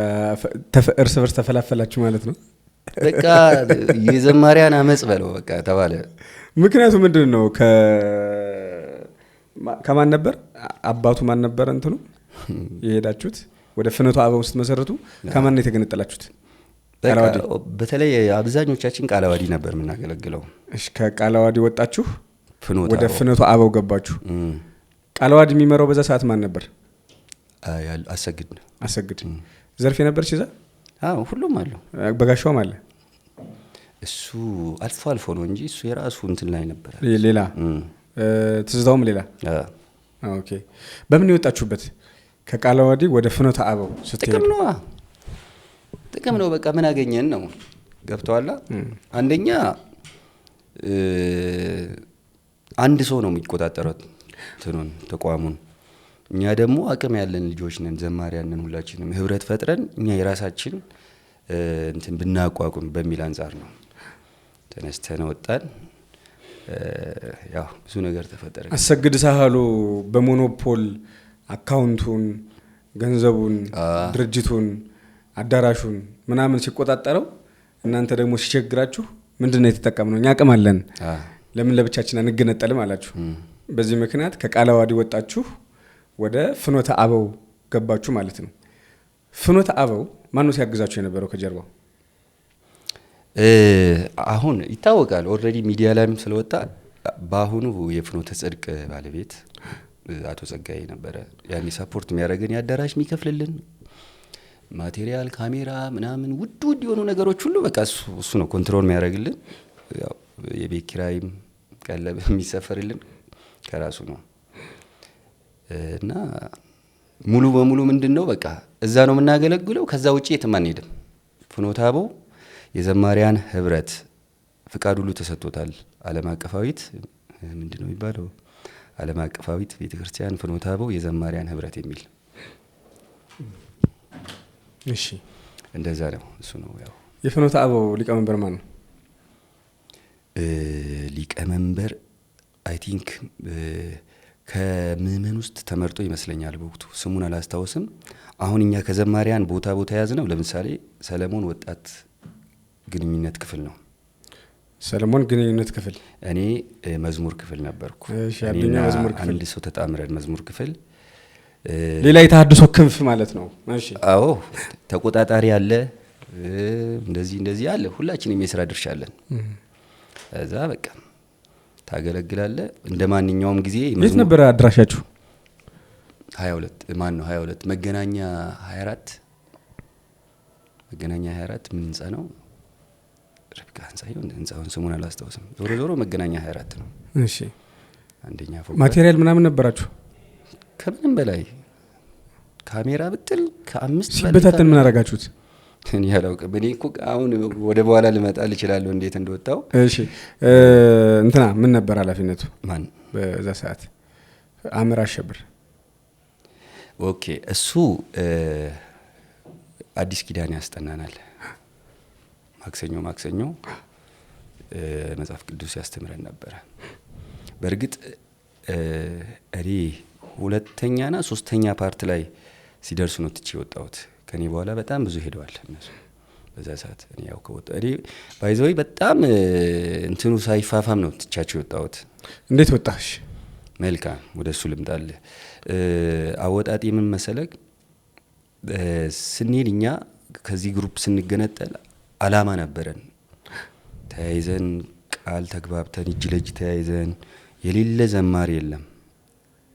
እርስ በርስ ተፈላፈላችሁ ማለት ነው። በቃ የዘማሪያን አመጽ በለው በቃ ተባለ። ምክንያቱ ምንድነው? ከማን ነበር አባቱ ማን ነበር እንትኑ የሄዳችሁት ወደ ፍኖተ አቦ ውስጥ መሰረቱ? ከማን ነው የተገነጠላችሁት? በተለይ አብዛኞቻችን ቃላዋዲ ነበር የምናገለግለው። እሺ ከቃላዋዲ ወጣችሁ ወደ ፍኖተ አቦ ገባችሁ። ቃላዋዲ የሚመራው በዛ ሰዓት ማን ነበር? አሰግድ። ዘርፌ ነበርሽ እዛ? አዎ ሁሉም አሉ። በጋሻውም አለ። እሱ አልፎ ነው እንጂ እሱ የራሱ እንትን ላይ ነበር። ሌላ ትዝታውም ሌላ። ኦኬ በምን ይወጣችሁበት? ከቃላዋዲ ወደ ፍኖተ አቦ ስትሄዱ ጥቅም ነው። በቃ ምን አገኘን ነው። ገብቷላ? አንደኛ አንድ ሰው ነው የሚቆጣጠረው ተቋሙን። እኛ ደግሞ አቅም ያለን ልጆች ነን፣ ዘማሪያን ነን። ሁላችንም ህብረት ፈጥረን እኛ የራሳችን እንትን ብናቋቁም በሚል አንጻር ነው ተነስተን ወጣን። ያው ብዙ ነገር ተፈጠረ። አሰግድ ሳህሉ በሞኖፖል አካውንቱን፣ ገንዘቡን፣ ድርጅቱን፣ አዳራሹን ምናምን ሲቆጣጠረው እናንተ ደግሞ ሲቸግራችሁ ምንድነው የተጠቀምነው? እኛ አቅም አለን ለምን ለብቻችን አንገነጠልም አላችሁ። በዚህ ምክንያት ከቃለ ዓዋዲ ወጣችሁ ወደ ፍኖተ አበው ገባችሁ ማለት ነው። ፍኖተ አበው ማን ነው ሲያግዛችሁ የነበረው ከጀርባው? አሁን ይታወቃል ኦልሬዲ ሚዲያ ላይም ስለወጣ በአሁኑ የፍኖተ ጽድቅ ባለቤት አቶ ጸጋዬ ነበረ ያኔ ሰፖርት የሚያደርገን፣ የአዳራሽ የሚከፍልልን ማቴሪያል፣ ካሜራ ምናምን ውድ የሆኑ ነገሮች ሁሉ በቃ እሱ ነው ኮንትሮል የሚያደርግልን። ያው የቤት ኪራይም ቀለብ የሚሰፈርልን ከራሱ ነው እና ሙሉ በሙሉ ምንድነው በቃ እዛ ነው የምናገለግለው። ከዛ ውጪ የትም አንሄድም። ፍኖተ አበው የዘማሪያን ህብረት ፍቃድ ሁሉ ተሰጥቶታል። ዓለም አቀፋዊት ምንድነው የሚባለው? ዓለም አቀፋዊት ቤተክርስቲያን ፍኖተ አበው የዘማሪያን ህብረት የሚል እሺ፣ እንደዛ ነው። እሱ ነው ያው። የፍኖተ አበው ሊቀመንበር ማን ነው? ሊቀመንበር አይ ቲንክ ከምእመን ውስጥ ተመርጦ ይመስለኛል። በወቅቱ ስሙን አላስታውስም። አሁን እኛ ከዘማሪያን ቦታ ያዝ ነው። ለምሳሌ ሰለሞን ወጣት ግንኙነት ክፍል ነው። ሰለሞን ግንኙነት ክፍል፣ እኔ መዝሙር ክፍል ነበርኩ። እኔና መዝሙር ክፍል አንድ ሰው ተጣምረን መዝሙር ክፍል፣ ሌላ የተሐድሶ ክንፍ ማለት ነው። እሺ፣ አዎ፣ ተቆጣጣሪ አለ፣ እንደዚህ አለ። ሁላችንም የሥራ ድርሻ አለን። እዛ በቃ ታገለግላለ እንደ ማንኛውም ጊዜ። የት ነበር አድራሻችሁ? 22 ማን ነው 22 መገናኛ 24 መገናኛ 24 ምን ህንጻ ነው? ርብቃ ህንጻ ይሁን ህንጻውን ስሙን አላስታውስም። ዞሮ መገናኛ 24 ነው። እሺ፣ አንደኛ ፎቅ። ማቴሪያል ምናምን ነበራችሁ? ከምንም በላይ ካሜራ ብትል ከ5 ሲበታተን ምን አደረጋችሁት? እኔ አላውቅም። እኔ እኮ አሁን ወደ በኋላ ልመጣል እችላለሁ እንዴት እንደወጣው። እሺ፣ እንትና ምን ነበር ኃላፊነቱ? ማን በዛ ሰዓት? አምር አሸብር። ኦኬ፣ እሱ አዲስ ኪዳን ያስጠናናል። ማክሰኞ መጽሐፍ ቅዱስ ያስተምረን ነበረ። በእርግጥ እኔ ሁለተኛና ሶስተኛ ፓርት ላይ ሲደርሱ ነው ትቼ ወጣሁት። ከኔ በኋላ በጣም ብዙ ሄደዋል እነሱ በዛ ሰዓት። እኔ ያው ከወጣ እኔ ባይዘይ በጣም እንትኑ ሳይፋፋም ነው ትቻቸው ወጣሁት። እንዴት ወጣሽ? መልካም፣ ወደሱ ልምጣል። አወጣጤ ምን መሰለክ፣ ስንሄድ እኛ ከዚህ ግሩፕ ስንገነጠል አላማ ነበረን። ተያይዘን ቃል ተግባብተን እጅ ለእጅ ተያይዘን የሌለ ዘማሪ የለም።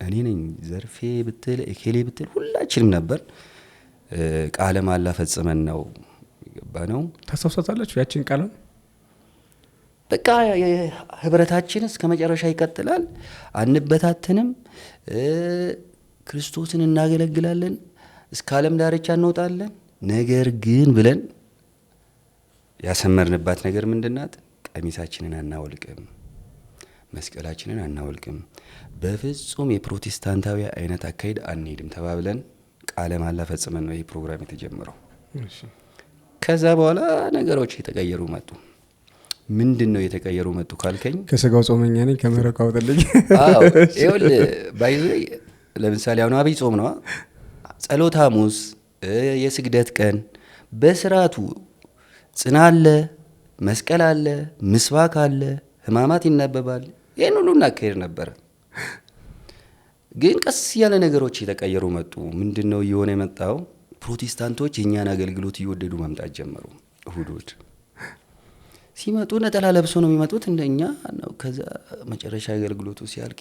እኔ ነኝ ዘርፌ ብትል እኬሌ ብትል ሁላችንም ነበር። ቃለ ማላ ፈጽመን ነው የገባነው። ታስታውሳላችሁ ያችን ቃል? በቃ ህብረታችን እስከ መጨረሻ ይቀጥላል፣ አንበታተንም፣ ክርስቶስን እናገለግላለን፣ እስከ ዓለም ዳርቻ እንወጣለን። ነገር ግን ብለን ያሰመርንባት ነገር ምንድናት? ቀሚሳችንን አናወልቅም፣ መስቀላችንን አናወልቅም፣ በፍጹም የፕሮቴስታንታዊ አይነት አካሄድ አንሄድም ተባብለን ቃለ ማላ ፈጽመን ነው ይህ ፕሮግራም የተጀመረው። ከዛ በኋላ ነገሮች የተቀየሩ መጡ። ምንድነው የተቀየሩ መጡ ካልከኝ፣ ከስጋው ጾመኛ ነኝ ከመረቁ አውጥልኝ። አዎ ይኸውልህ ባይዘይ ለምሳሌ አሁን አብይ ጾም ነው፣ ጸሎተ ሐሙስ፣ የስግደት ቀን በስርዓቱ ጽና አለ፣ መስቀል አለ፣ ምስባክ አለ፣ ህማማት ይነበባል። ይህን ሁሉ እናካሄድ ነበረ። ግን ቀስ ያለ ነገሮች የተቀየሩ መጡ። ምንድነው እየሆነ የመጣው? ፕሮቴስታንቶች የእኛን አገልግሎት እየወደዱ መምጣት ጀመሩ። እሁዶች ሲመጡ ነጠላ ለብሶ ነው የሚመጡት እንደኛ ነው። ከዛ መጨረሻ አገልግሎቱ ሲያልቅ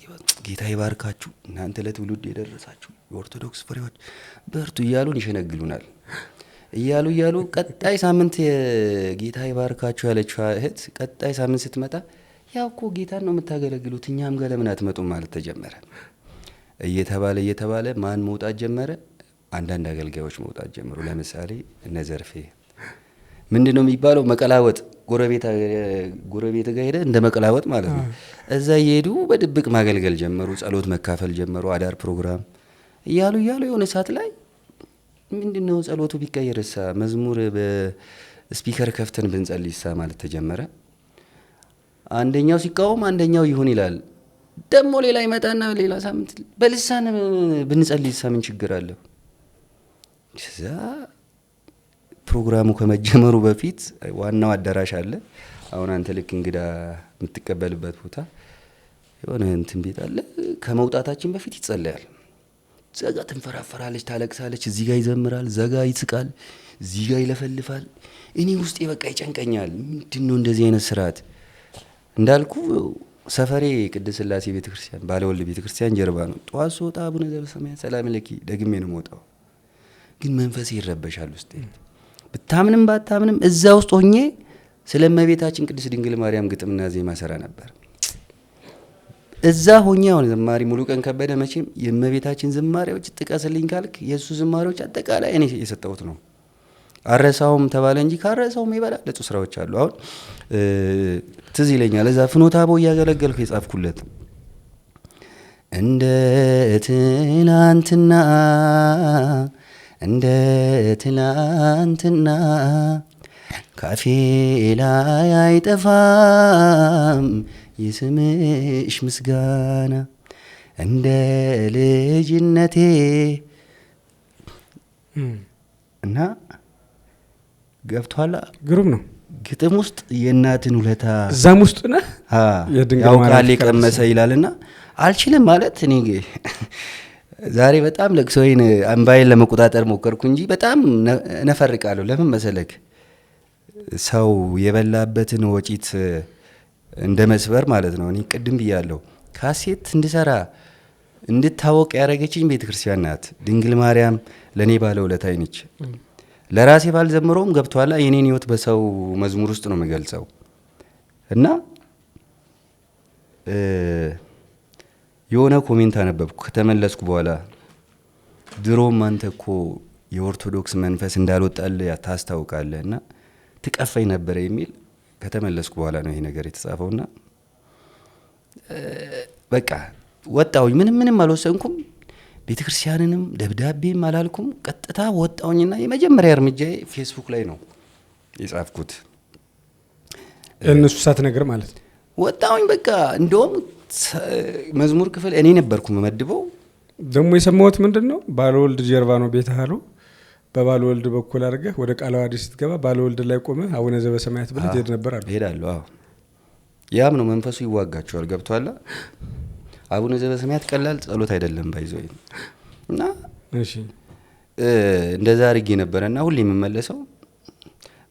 ጌታ ይባርካችሁ እናንተ ለትውልድ የደረሳችሁ የኦርቶዶክስ ፍሬዎች በርቱ እያሉን ይሸነግሉናል። እያሉ ቀጣይ ሳምንት የጌታ ይባርካችሁ ያለችው እህት ቀጣይ ሳምንት ስትመጣ ያው እኮ ጌታን ነው የምታገለግሉት እኛም ጋር ለምን አትመጡም ማለት ተጀመረ። እየተባለ ማን መውጣት ጀመረ? አንዳንድ አገልጋዮች መውጣት ጀመሩ። ለምሳሌ እነ ዘርፌ ምንድነው የሚባለው? መቀላወጥ፣ ጎረቤት ጋር ሄደ እንደ መቀላወጥ ማለት ነው። እዛ እየሄዱ በድብቅ ማገልገል ጀመሩ። ጸሎት መካፈል ጀመሩ። አዳር ፕሮግራም እያሉ የሆነ ሰዓት ላይ ምንድነው ጸሎቱ ቢቀየርሳ መዝሙር በስፒከር ከፍተን ብንጸልይሳ ማለት ተጀመረ። አንደኛው ሲቃወም አንደኛው ይሁን ይላል። ደግሞ ሌላ ይመጣና ሌላ ሳምንት በልሳን ብንጸልይሳ ምን ችግር አለው? ከዛ ፕሮግራሙ ከመጀመሩ በፊት ዋናው አዳራሽ አለ። አሁን አንተ ልክ እንግዳ የምትቀበልበት ቦታ የሆነ እንትን ቤት አለ። ከመውጣታችን በፊት ይጸለያል። ዘጋ ትንፈራፈራለች፣ ታለቅሳለች። እዚህ ጋር ይዘምራል፣ ዘጋ ይስቃል፣ እዚህ ጋር ይለፈልፋል። እኔ ውስጤ በቃ ይጨንቀኛል። ምንድነው እንደዚህ አይነት ስርዓት? እንዳልኩ ሰፈሬ ቅድስት ሥላሴ ቤተክርስቲያን ባለወልድ ቤተክርስቲያን ጀርባ ነው። ጠዋት ስወጣ አቡነ ዘበሰማያት ሰላም ለኪ ደግሜ ነው የምወጣው። ግን መንፈሴ ይረበሻል ውስጤ። ብታምንም ባታምንም እዛ ውስጥ ሆኜ ስለ እመቤታችን ቅድስት ድንግል ማርያም ግጥምና ዜማ ሰራ ነበር። እዛ ሆኜ አሁን ዘማሪ ሙሉቀን ከበደ መቼም የእመቤታችን ዝማሬዎች ጥቀስልኝ ካልክ የእሱ ዝማሬዎች አጠቃላይ እኔ የሰጠሁት ነው። አረሳውም ተባለ እንጂ ካረሳውም የበላለጡ ስራዎች አሉ። አሁን ትዝ ይለኛል እዛ ፍኖተ አበው እያገለገልኩ የጻፍኩለት እንደ ትላንትና ካፌ ላይ አይጠፋም የስምሽ ምስጋና እንደ ልጅነቴ እና ገብቷላ። ግሩም ነው። ግጥም ውስጥ የእናትን ውለታ እዛም ውስጥ ነህ ያውቃል የቀመሰ ይላልና አልችልም ማለት እኔ ዛሬ በጣም ለቅሶዬን አንባዬን ለመቆጣጠር ሞከርኩ እንጂ በጣም ነፈርቃለሁ። ለምን መሰለክ ሰው የበላበትን ወጪት እንደ መስበር ማለት ነው። እኔ ቅድም ብያለሁ ካሴት እንድሰራ እንድታወቅ ያደረገችኝ ቤተክርስቲያን ናት። ድንግል ማርያም ለኔ ባለውለታዬ ነች። ለራሴ ባልዘምረውም ገብቷላ የኔን ህይወት በሰው መዝሙር ውስጥ ነው የምገልጸው። እና የሆነ ኮሜንት አነበብኩ ከተመለስኩ በኋላ ድሮም አንተ እኮ የኦርቶዶክስ መንፈስ እንዳልወጣልህ ታስታውቃለህ እና ትቀፈኝ ነበረ የሚል ከተመለስኩ በኋላ ነው ይሄ ነገር የተጻፈውና በቃ ወጣሁኝ። ምንም አልወሰንኩም። ቤተክርስቲያንንም ደብዳቤም አላልኩም። ቀጥታ ወጣሁኝና የመጀመሪያ እርምጃዬ ፌስቡክ ላይ ነው የጻፍኩት። እነሱ ሳትነግር ማለት ወጣሁኝ። በቃ እንደውም መዝሙር ክፍል እኔ ነበርኩ መመድበው። ደግሞ የሰማሁት ምንድነው ባለወልድ ጀርባ ነው ቤት አሉ። በባለወልድ በኩል አድርገህ ወደ ቃለ ዓዋዲ ስትገባ ባለወልድ ላይ ቆመህ አቡነ ዘበሰማያት ብለህ ትሄድ ነበር አሉ። እሄዳለሁ። አዎ ያም ነው መንፈሱ ይዋጋቸዋል። ገብቷል። አቡነ ዘበሰማያት ቀላል ጸሎት አይደለም ባይዘው እና እሺ እንደዛ አድርጌ ነበርና ሁሌ የምመለሰው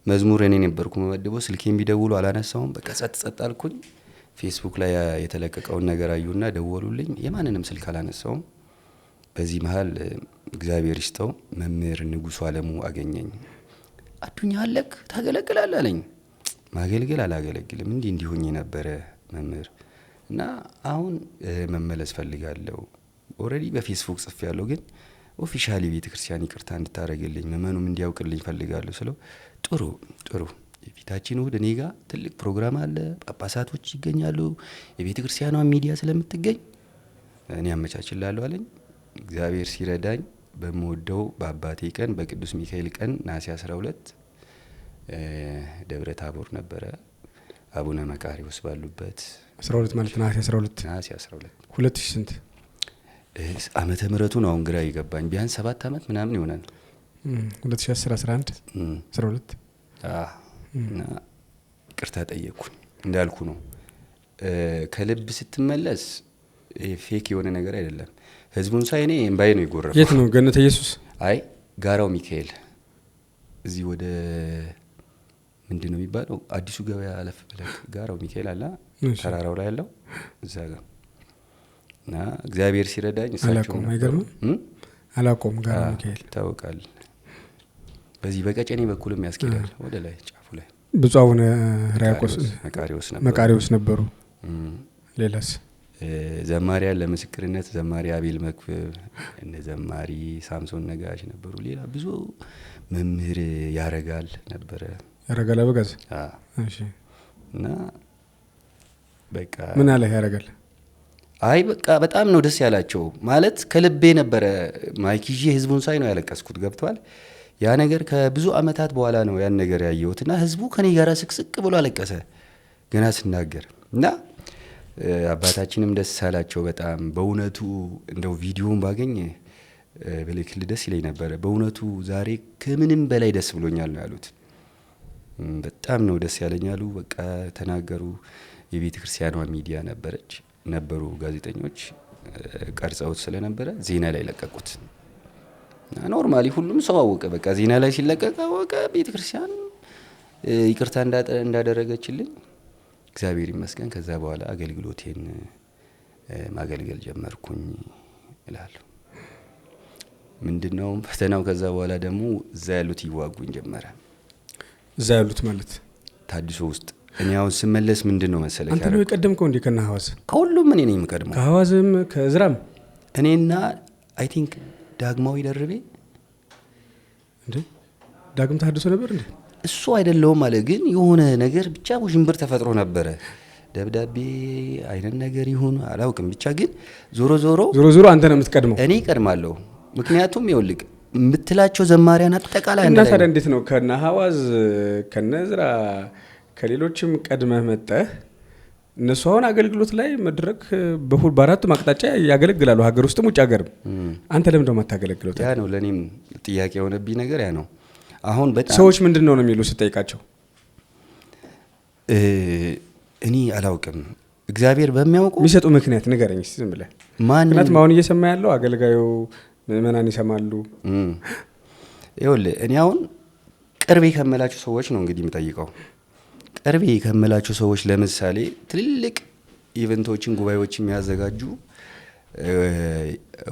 መዝሙር እኔ ነበርኩ መመድበው። ስልኬን ቢደውሉ አላነሳውም። በቃ ጸጥ አልኩኝ። ፌስቡክ ላይ የተለቀቀውን ነገር አዩና ደወሉልኝ። የማንንም ስልክ አላነሳውም። በዚህ መሃል እግዚአብሔር ይስጠው መምህር ንጉሱ አለሙ አገኘኝ። አዱኛ አለክ ታገለግላለህ አለኝ። ማገልገል አላገለግልም እንዲሆኝ ነበረ መምህር እና አሁን መመለስ ፈልጋለሁ። ኦሬዲ በፌስቡክ ጽፌያለሁ፣ ግን ኦፊሻሊ ቤተክርስቲያን ይቅርታ እንድታረግልኝ መመኑም እንዲያውቅልኝ ፈልጋለሁ ስለው ጥሩ የፊታችን እሁድ እኔ ጋር ትልቅ ፕሮግራም አለ፣ ጳጳሳቶች ይገኛሉ፣ የቤተክርስቲያኗ ሚዲያ ስለምትገኝ እኔ አመቻችላለሁ አለኝ። እግዚአብሔር ሲረዳኝ በመወደው በአባቴ ቀን በቅዱስ ሚካኤል ቀን ነሐሴ 12 ደብረ ታቦር ነበረ አቡነ መቃሪዎስ ባሉበት 12 ማለት ነሐሴ 12 2000 ስንት ዓመተ ምህረቱን አሁን ግራ ይገባኝ። ቢያንስ 7 ዓመት ምናምን ይሆናል። 2010 11 12 እና ይቅርታ ጠየቅኩኝ። እንዳልኩ ነው ከልብ ስትመለስ ፌክ የሆነ ነገር አይደለም። ህዝቡን ሳይ እኔ እምባዬ ነው የጎረፈው። የት ነው ገነተ ኢየሱስ? አይ ጋራው ሚካኤል እዚህ ወደ ምንድነው የሚባለው አዲሱ ገበያ አለፍ ብለህ ጋራው ሚካኤል አለ ተራራው ላይ ያለው እዛ ጋር እና እግዚአብሔር ሲረዳኝ እሳቸው አላቆም ጋራው ሚካኤል ታውቃል። በዚህ በቀጨኔ በኩልም ያስኬዳል ወደ ላይ ጫፉ ላይ ብፁዕ አቡነ ሕርያቆስ መቃሪዎስ ነበሩ። ሌላስ ዘማሪያን ለምስክርነት ዘማሪ አቤል መክብብ እነ ዘማሪ ሳምሶን ነጋሽ ነበሩ። ሌላ ብዙ መምህር ያረጋል ነበረ። ያረጋል አበጋዝ እሺ። እና በቃ ምን አለ ያረጋል? አይ በቃ በጣም ነው ደስ ያላቸው። ማለት ከልቤ ነበረ ማይክ ይዤ ህዝቡን ሳይ ነው ያለቀስኩት። ገብቷል። ያ ነገር ከብዙ አመታት በኋላ ነው ያን ነገር ያየሁትና ህዝቡ ከኔ ጋር ስቅስቅ ብሎ አለቀሰ ገና ስናገር እና አባታችንም ደስ አላቸው በጣም። በእውነቱ እንደው ቪዲዮውን ባገኝ በልክል ደስ ይለኝ ነበረ። በእውነቱ ዛሬ ከምንም በላይ ደስ ብሎኛል ነው ያሉት። በጣም ነው ደስ ያለኛሉ። በቃ ተናገሩ። የቤተ ክርስቲያኗ ሚዲያ ነበሩ ጋዜጠኞች ቀርጸውት ስለነበረ ዜና ላይ ለቀቁት። ኖርማሊ ሁሉም ሰው አወቀ። በቃ ዜና ላይ ሲለቀቅ አወቀ። ቤተ ክርስቲያን ይቅርታ እንዳደረገችልኝ እግዚአብሔር ይመስገን። ከዛ በኋላ አገልግሎቴን ማገልገል ጀመርኩኝ እላለሁ። ምንድነው ፈተናው? ከዛ በኋላ ደግሞ እዛ ያሉት ይዋጉኝ ጀመረ። እዛ ያሉት ማለት ታድሶ ውስጥ እኔ አሁን ስመለስ ምንድነው መሰለኝ አንተ ነው የቀደምከው እንዴ? ከና ሐዋዝ ከሁሉም እኔ ነኝ የምቀድመው። ከሐዋዝም ከዝራም እኔና አይ ቲንክ ዳግማዊ ደርቤ እንዴ ዳግም ታድሶ ነበር እንዴ? እሱ አይደለውም ማለት ግን የሆነ ነገር ብቻ ውዥንብር ተፈጥሮ ነበረ። ደብዳቤ አይነት ነገር ይሁን አላውቅም። ብቻ ግን ዞሮ አንተ ነው የምትቀድመው። እኔ እቀድማለሁ። ምክንያቱም ይኸውልህ የምትላቸው ዘማሪያን አጠቃላይ እና ታዲያ እንዴት ነው ከና ሐዋዝ ከነዝራ ከሌሎችም ቀድመህ መጣህ? እነሱ አሁን አገልግሎት ላይ መድረክ በአራቱም አቅጣጫ ያገለግላሉ፣ ሀገር ውስጥም ውጭ ሀገርም። አንተ ለምን ደሞ አታገለግለው? ያ ነው ለኔም ጥያቄ የሆነብኝ ነገር ያ ነው። አሁን በጣም ሰዎች ምንድነው ነው የሚሉ ስጠይቃቸው እኔ አላውቅም። እግዚአብሔር በሚያውቀው የሚሰጡ ምክንያት ንገረኝ እስቲ ዝም ብለህ። ምክንያቱም አሁን እየሰማ ያለው አገልጋዩ ምእመናን ይሰማሉ። ይኸውልህ እኔ አሁን ቅርቤ ከመላችሁ ሰዎች ነው እንግዲህ የምጠይቀው። ቅርቤ ከመላችሁ ሰዎች ለምሳሌ ትልልቅ ኢቨንቶችን ጉባኤዎችን የሚያዘጋጁ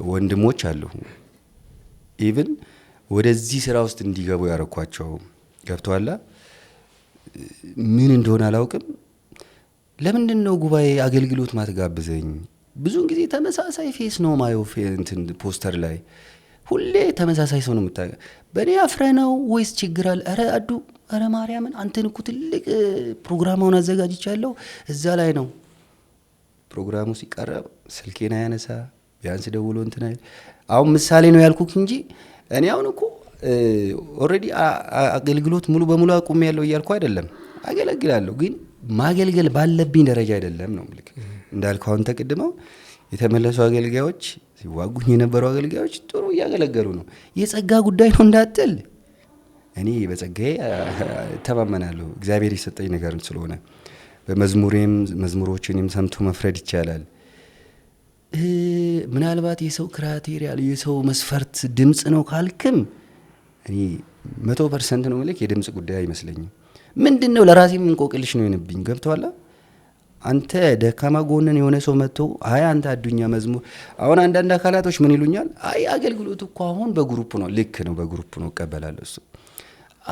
ወንድሞች አሉ። ኢቭን ወደዚህ ስራ ውስጥ እንዲገቡ ያረኳቸው ገብቷላ። ምን እንደሆነ አላውቅም። ለምንድነው ጉባኤ አገልግሎት ማትጋብዘኝ? ብዙውን ጊዜ ተመሳሳይ ፌስ ነው ማየው እንትን ፖስተር ላይ ሁሌ ተመሳሳይ ሰው ነው የምታገኘው። በእኔ አፍረ ነው ወይስ ችግር አለ? ኧረ አዱ ኧረ ማርያምን አንተን እኮ ትልቅ ፕሮግራሙን አዘጋጅቻለሁ እዛ ላይ ነው። ፕሮግራሙ ሲቀርብ ስልኬን አያነሳ፣ ቢያንስ ደውሎ እንትን አይል። አሁን ምሳሌ ነው ያልኩክ እንጂ እኔ አሁን እኮ ኦልሬዲ አገልግሎት ሙሉ በሙሉ አቁሜ ያለው እያልኩ አይደለም። አገለግላለሁ ግን ማገልገል ባለብኝ ደረጃ አይደለም ነው ምልክ እንዳልከው። አሁን ተቀድመው የተመለሱ አገልጋዮች ሲዋጉኝ የነበሩ አገልጋዮች ጥሩ እያገለገሉ ነው። የጸጋ ጉዳይ ነው እንዳትል፣ እኔ በጸጋዬ ተማመናለሁ። እግዚአብሔር የሰጠኝ ነገር ስለሆነ በመዝሙሬም መዝሙሮችንም ሰምቶ መፍረድ ይቻላል። ምናልባት የሰው ክራቴሪያ የሰው መስፈርት ድምጽ ነው ካልክም እኔ 100% ነው ማለት የድምጽ ጉዳይ አይመስለኝም። ምንድነው ለራሴም እንቆቅልሽ ነው የነብኝ። ገብቷላ። አንተ ደካማ ጎንን የሆነ ሰው መጥቶ አይ አንተ አዱኛ መዝሙር አሁን አንዳንድ አካላቶች ምን ይሉኛል? አይ አገልግሎት እኮ አሁን በግሩፕ ነው። ልክ ነው፣ በግሩፕ ነው እቀበላለሁ እሱ።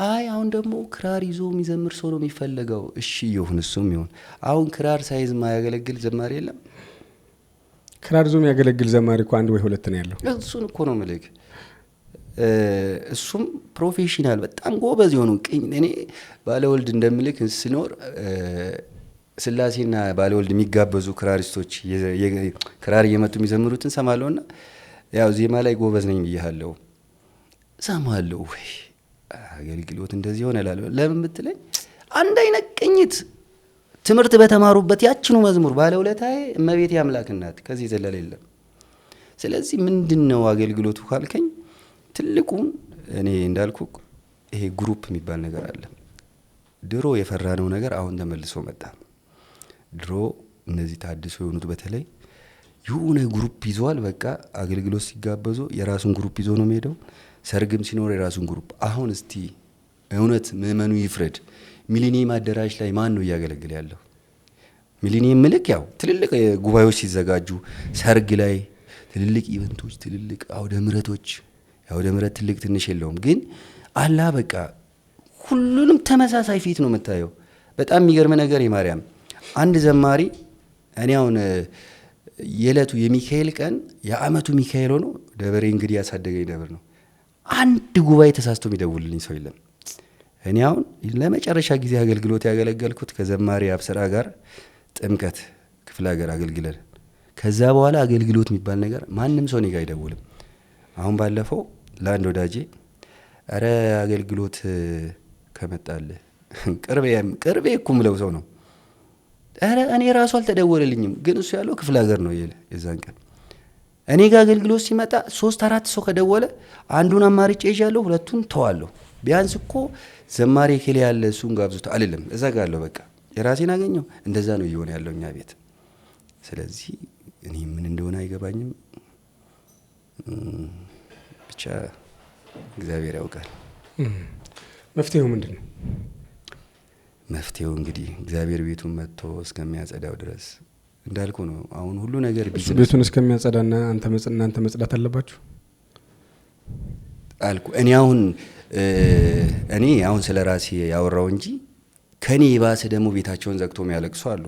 አይ አሁን ደግሞ ክራር ይዞ የሚዘምር ሰው ነው የሚፈልገው። እሺ ይሁን፣ እሱም ይሁን። አሁን ክራር ሳይዝ ማያገለግል ዘማሪ የለም። ክራር ይዞ የሚያገለግል ዘማሪ እኮ አንድ ወይ ሁለት ነው ያለው። እሱን እኮ ነው ምልክ። እሱም ፕሮፌሽናል በጣም ጎበዝ የሆኑ እኔ ባለወልድ እንደምልክ ስኖር ስላሴና ባለወልድ የሚጋበዙ ክራሪስቶች ክራር እየመጡ የሚዘምሩትን ሰማለሁና ያው ዜማ ላይ ጎበዝ ነኝ ብያለሁ። ሰማለሁ ወይ አገልግሎት እንደዚህ ሆነ እላለሁ። ለምን ብትለኝ አንድ አይነት ቅኝት ትምህርት በተማሩበት ያችኑ መዝሙር ባለውለታዬ እመቤቴ አምላክ እናት ከዚህ ዘለለ የለም። ስለዚህ ምንድነው አገልግሎቱ ካልከኝ ትልቁን እኔ እንዳልኩ ይሄ ግሩፕ የሚባል ነገር አለ። ድሮ የፈራነው ነገር አሁን ተመልሶ መጣ። ድሮ እነዚህ ታድሶ የሆኑት በተለይ የሆነ ግሩፕ ይዟል። በቃ አገልግሎት ሲጋበዙ የራሱን ግሩፕ ይዞ ነው የሚሄደው። ሰርግም ሲኖር የራሱን ግሩፕ። አሁን እስቲ እውነት ምእመኑ ይፍረድ። ሚሊኒየም አዳራሽ ላይ ማን ነው እያገለገለ ያለው? ሚሊኒየም ምልክ ያው ትልልቅ ጉባኤዎች ሲዘጋጁ ሰርግ ላይ ትልልቅ ኢቨንቶች፣ ትልልቅ አውደ ምሕረቶች፣ አውደ ምሕረት ትልቅ ትንሽ የለውም ግን አላ በቃ ሁሉንም ተመሳሳይ ፊት ነው የምታየው። በጣም የሚገርም ነገር የማርያም አንድ ዘማሪ እኔ አሁን የዕለቱ የሚካኤል ቀን የአመቱ ሚካኤል ሆኖ ደብሬ እንግዲህ ያሳደገኝ ደብር ነው። አንድ ጉባኤ ተሳስቶ የሚደውልልኝ ሰው የለም። እኔ አሁን ለመጨረሻ ጊዜ አገልግሎት ያገለገልኩት ከዘማሪ አብስራ ጋር ጥምቀት ክፍለ ሀገር አገልግለን ከዛ በኋላ አገልግሎት የሚባል ነገር ማንም ሰው እኔ ጋር አይደውልም። አሁን ባለፈው ለአንድ ወዳጄ ኧረ አገልግሎት ከመጣልህ ቅርቤ እኮ ምለው ሰው ነው። ኧረ እኔ ራሱ አልተደወለልኝም፣ ግን እሱ ያለው ክፍለ ሀገር ነው ይል የዛን ቀን እኔ ጋር አገልግሎት ሲመጣ 3-4 ሰው ከደወለ አንዱን አማርጬ ይዣለሁ፣ ሁለቱን ተዋለሁ። ቢያንስ እኮ ዘማሪ ከሌ ያለ እሱን ጋብዙት አልልም፣ እዛ ጋር አለሁ በቃ የራሴን አገኘው። እንደዛ ነው እየሆነ ያለው እኛ ቤት። ስለዚህ እኔ ምን እንደሆነ አይገባኝም፣ ብቻ እግዚአብሔር ያውቃል። መፍትሄው ምንድን ነው? መፍትሄው እንግዲህ እግዚአብሔር ቤቱን መጥቶ እስከሚያጸዳው ድረስ እንዳልኩ ነው። አሁን ሁሉ ነገር ቤቱን እስከሚያጸዳና እናንተ መጽዳት አለባችሁ አልኩ። እኔ አሁን ስለ ራሴ ያወራው እንጂ ከኔ የባሰ ደግሞ ቤታቸውን ዘግቶ የሚያለቅሱ አሉ።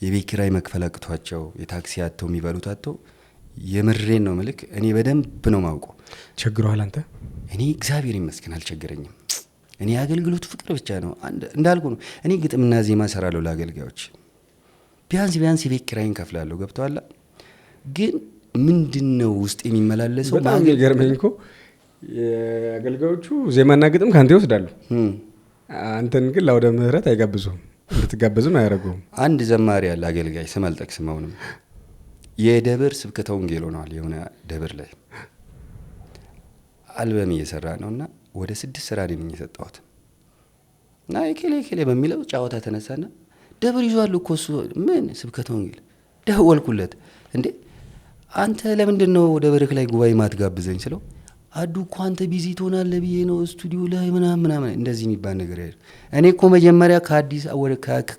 የቤት ኪራይ መክፈል አቅቷቸው የታክሲ አጥተው የሚበሉት አጥተው፣ የምሬን ነው ምልክ እኔ በደንብ ነው ማውቀው። ቸግሯል አንተ? እኔ እግዚአብሔር ይመስገን አልቸገረኝም። እኔ የአገልግሎት ፍቅር ብቻ ነው። እንዳልኩ ነው። እኔ ግጥምና ዜማ ሰራለሁ ለአገልጋዮች፣ ቢያንስ የቤት ኪራይን ከፍላለሁ። ገብተዋላ። ግን ምንድነው ውስጥ የሚመላለሰው? በጣም ይገርመኝ እኮ የአገልጋዮቹ ዜማና ግጥም ካንተ ይወስዳሉ፣ አንተን ግን ለአውደ ምህረት አይጋብዙም፣ እንድትጋበዝም አያደርጉም። አንድ ዘማሪ ያለ አገልጋይ ስም አልጠቅስም፣ አሁንም የደብር ስብከተ ወንጌል ሆነዋል። የሆነ ደብር ላይ አልበም እየሰራ ነውና ወደ 6 ስራ ነኝ የሰጠሁት እና የኬሌ በሚለው ጫወታ ተነሳና ደብር ይዟል እኮ እሱ ምን ስብከተ ወንጌል። ደወልኩለት፣ እንዴ አንተ ለምንድን ነው ደብርክ ላይ ጉባኤ ማትጋብዘኝ ስለው፣ አዱ እኮ አንተ ቢዚ ትሆናለህ ብዬ ነው ስቱዲዮ ላይ ምናምን እንደዚህ የሚባል ነገር ያለ። እኔ እኮ መጀመሪያ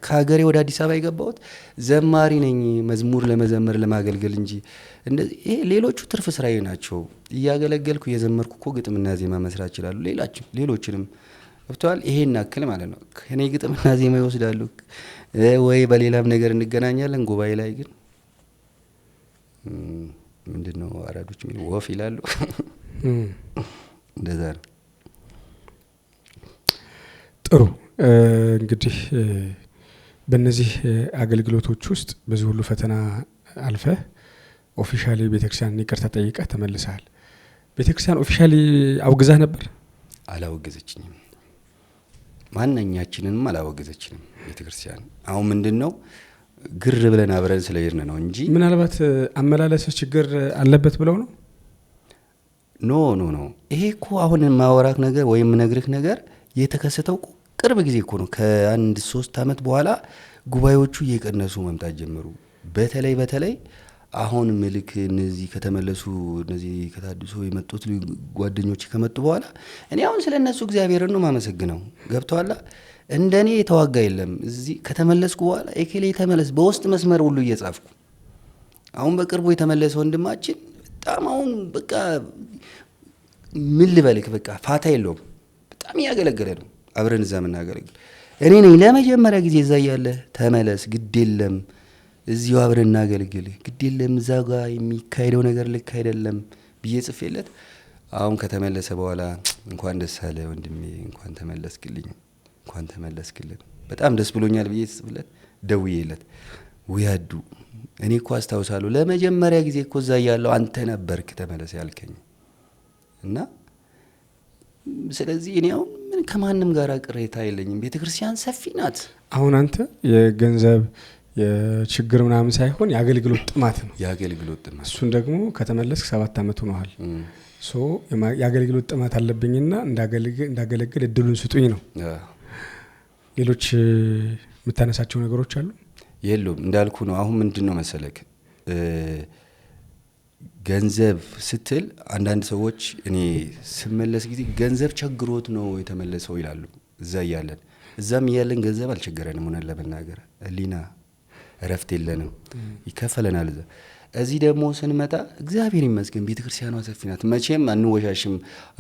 ከሀገሬ ወደ አዲስ አበባ የገባሁት ዘማሪ ነኝ፣ መዝሙር ለመዘመር ለማገልገል እንጂ እንደዚህ ይሄ ሌሎቹ ትርፍ ስራዬ ናቸው። እያገለገልኩ እየዘመርኩ እኮ ግጥምና ዜማ መስራት ይችላሉ። ሌሎችንም ገብተዋል። ይሄን አክል ማለት ነው። ከኔ ግጥምና ዜማ ይወስዳሉ ወይ በሌላም ነገር እንገናኛለን። ጉባኤ ላይ ግን ምንድነው አራዶች የሚሉ ወፍ ይላሉ። እንደዛ ነው። ጥሩ እንግዲህ በእነዚህ አገልግሎቶች ውስጥ በዚህ ሁሉ ፈተና አልፈህ ኦፊሻሊ ቤተክርስቲያን ይቅርታ ጠይቀህ ተመልሰሃል። ቤተክርስቲያን ኦፊሻሊ አውግዛህ ነበር? አላወገዘችኝም። ማንኛችንንም አላወገዘችንም ቤተክርስቲያን። አሁን ምንድነው ግር ብለን አብረን ስለሄድን ነው እንጂ ምናልባት አመላለሰ ችግር አለበት ብለው ነው። ኖ ይሄ እኮ አሁን ማወራክ ነገር ወይም ነግርክ ነገር የተከሰተው ቅርብ ጊዜ እኮ ነው። ከአንድ 3 አመት በኋላ ጉባኤዎቹ እየቀነሱ መምጣት ጀመሩ። በተለይ አሁን ምልክ እነዚህ ከተመለሱ እነዚህ ከታድሶ የመጡት ጓደኞች ከመጡ በኋላ እኔ አሁን ስለነሱ እግዚአብሔርን ነው ማመሰግነው። ገብቷላ። እንደኔ የተዋጋ የለም። እዚህ ከተመለስኩ በኋላ ኤኬሌ ተመለስ በውስጥ መስመር ሁሉ እየጻፍኩ አሁን በቅርቡ የተመለሰ ወንድማችን በጣም አሁን በቃ ምን ልበልክ በቃ ፋታ የለውም። በጣም ያገለገለ ነው። አብረን እዛ ምናገለግል እኔ ነኝ ለመጀመሪያ ጊዜ እዛ ያለ ተመለስ ግድ የለም እዚሁ አብረን እናገልግል ግድ የለም እዛ ጋር የሚካሄደው ነገር ልክ አይደለም ብዬ ጽፌለት አሁን ከተመለሰ በኋላ እንኳን ደስ አለ ወንድሜ እንኳን ተመለስክልን በጣም ደስ ብሎኛል ብዬ ጽፍለት ደውዬለት ወያዱ እኔ እኮ አስታውሳለሁ ለመጀመሪያ ጊዜ እኮ እዛ ያለው አንተ ነበርክ ተመለስ ያልከኝ እና ስለዚህ እኔ አሁን ምን ከማንም ጋር ቅሬታ የለኝም። ቤተክርስቲያን ሰፊ ናት። አሁን አንተ የገንዘብ የችግር ምናምን ሳይሆን የአገልግሎት ጥማት ነው። የአገልግሎት ጥማት እሱን ደግሞ ከተመለስክ 7 አመት ሆኗል። የአገልግሎት ጥማት አለብኝና እንዳገለግል እድሉን ስጡኝ ነው። ሌሎች የምታነሳቸው ነገሮች አሉ? የሉም። እንዳልኩ ነው። አሁን ምንድነው መሰለክ ገንዘብ ስትል አንዳንድ ሰዎች እኔ ስመለስ ጊዜ ገንዘብ ቸግሮት ነው የተመለሰው ይላሉ። እዛም ያለን ገንዘብ አልቸገረንም ሆነ ለመናገር ህሊና እረፍት የለንም ይከፈለናል። እዚህ ደግሞ ስንመጣ እግዚአብሔር ይመስገን ቤተክርስቲያኗ ሰፊ ናት። መቼም አንወሻሽም።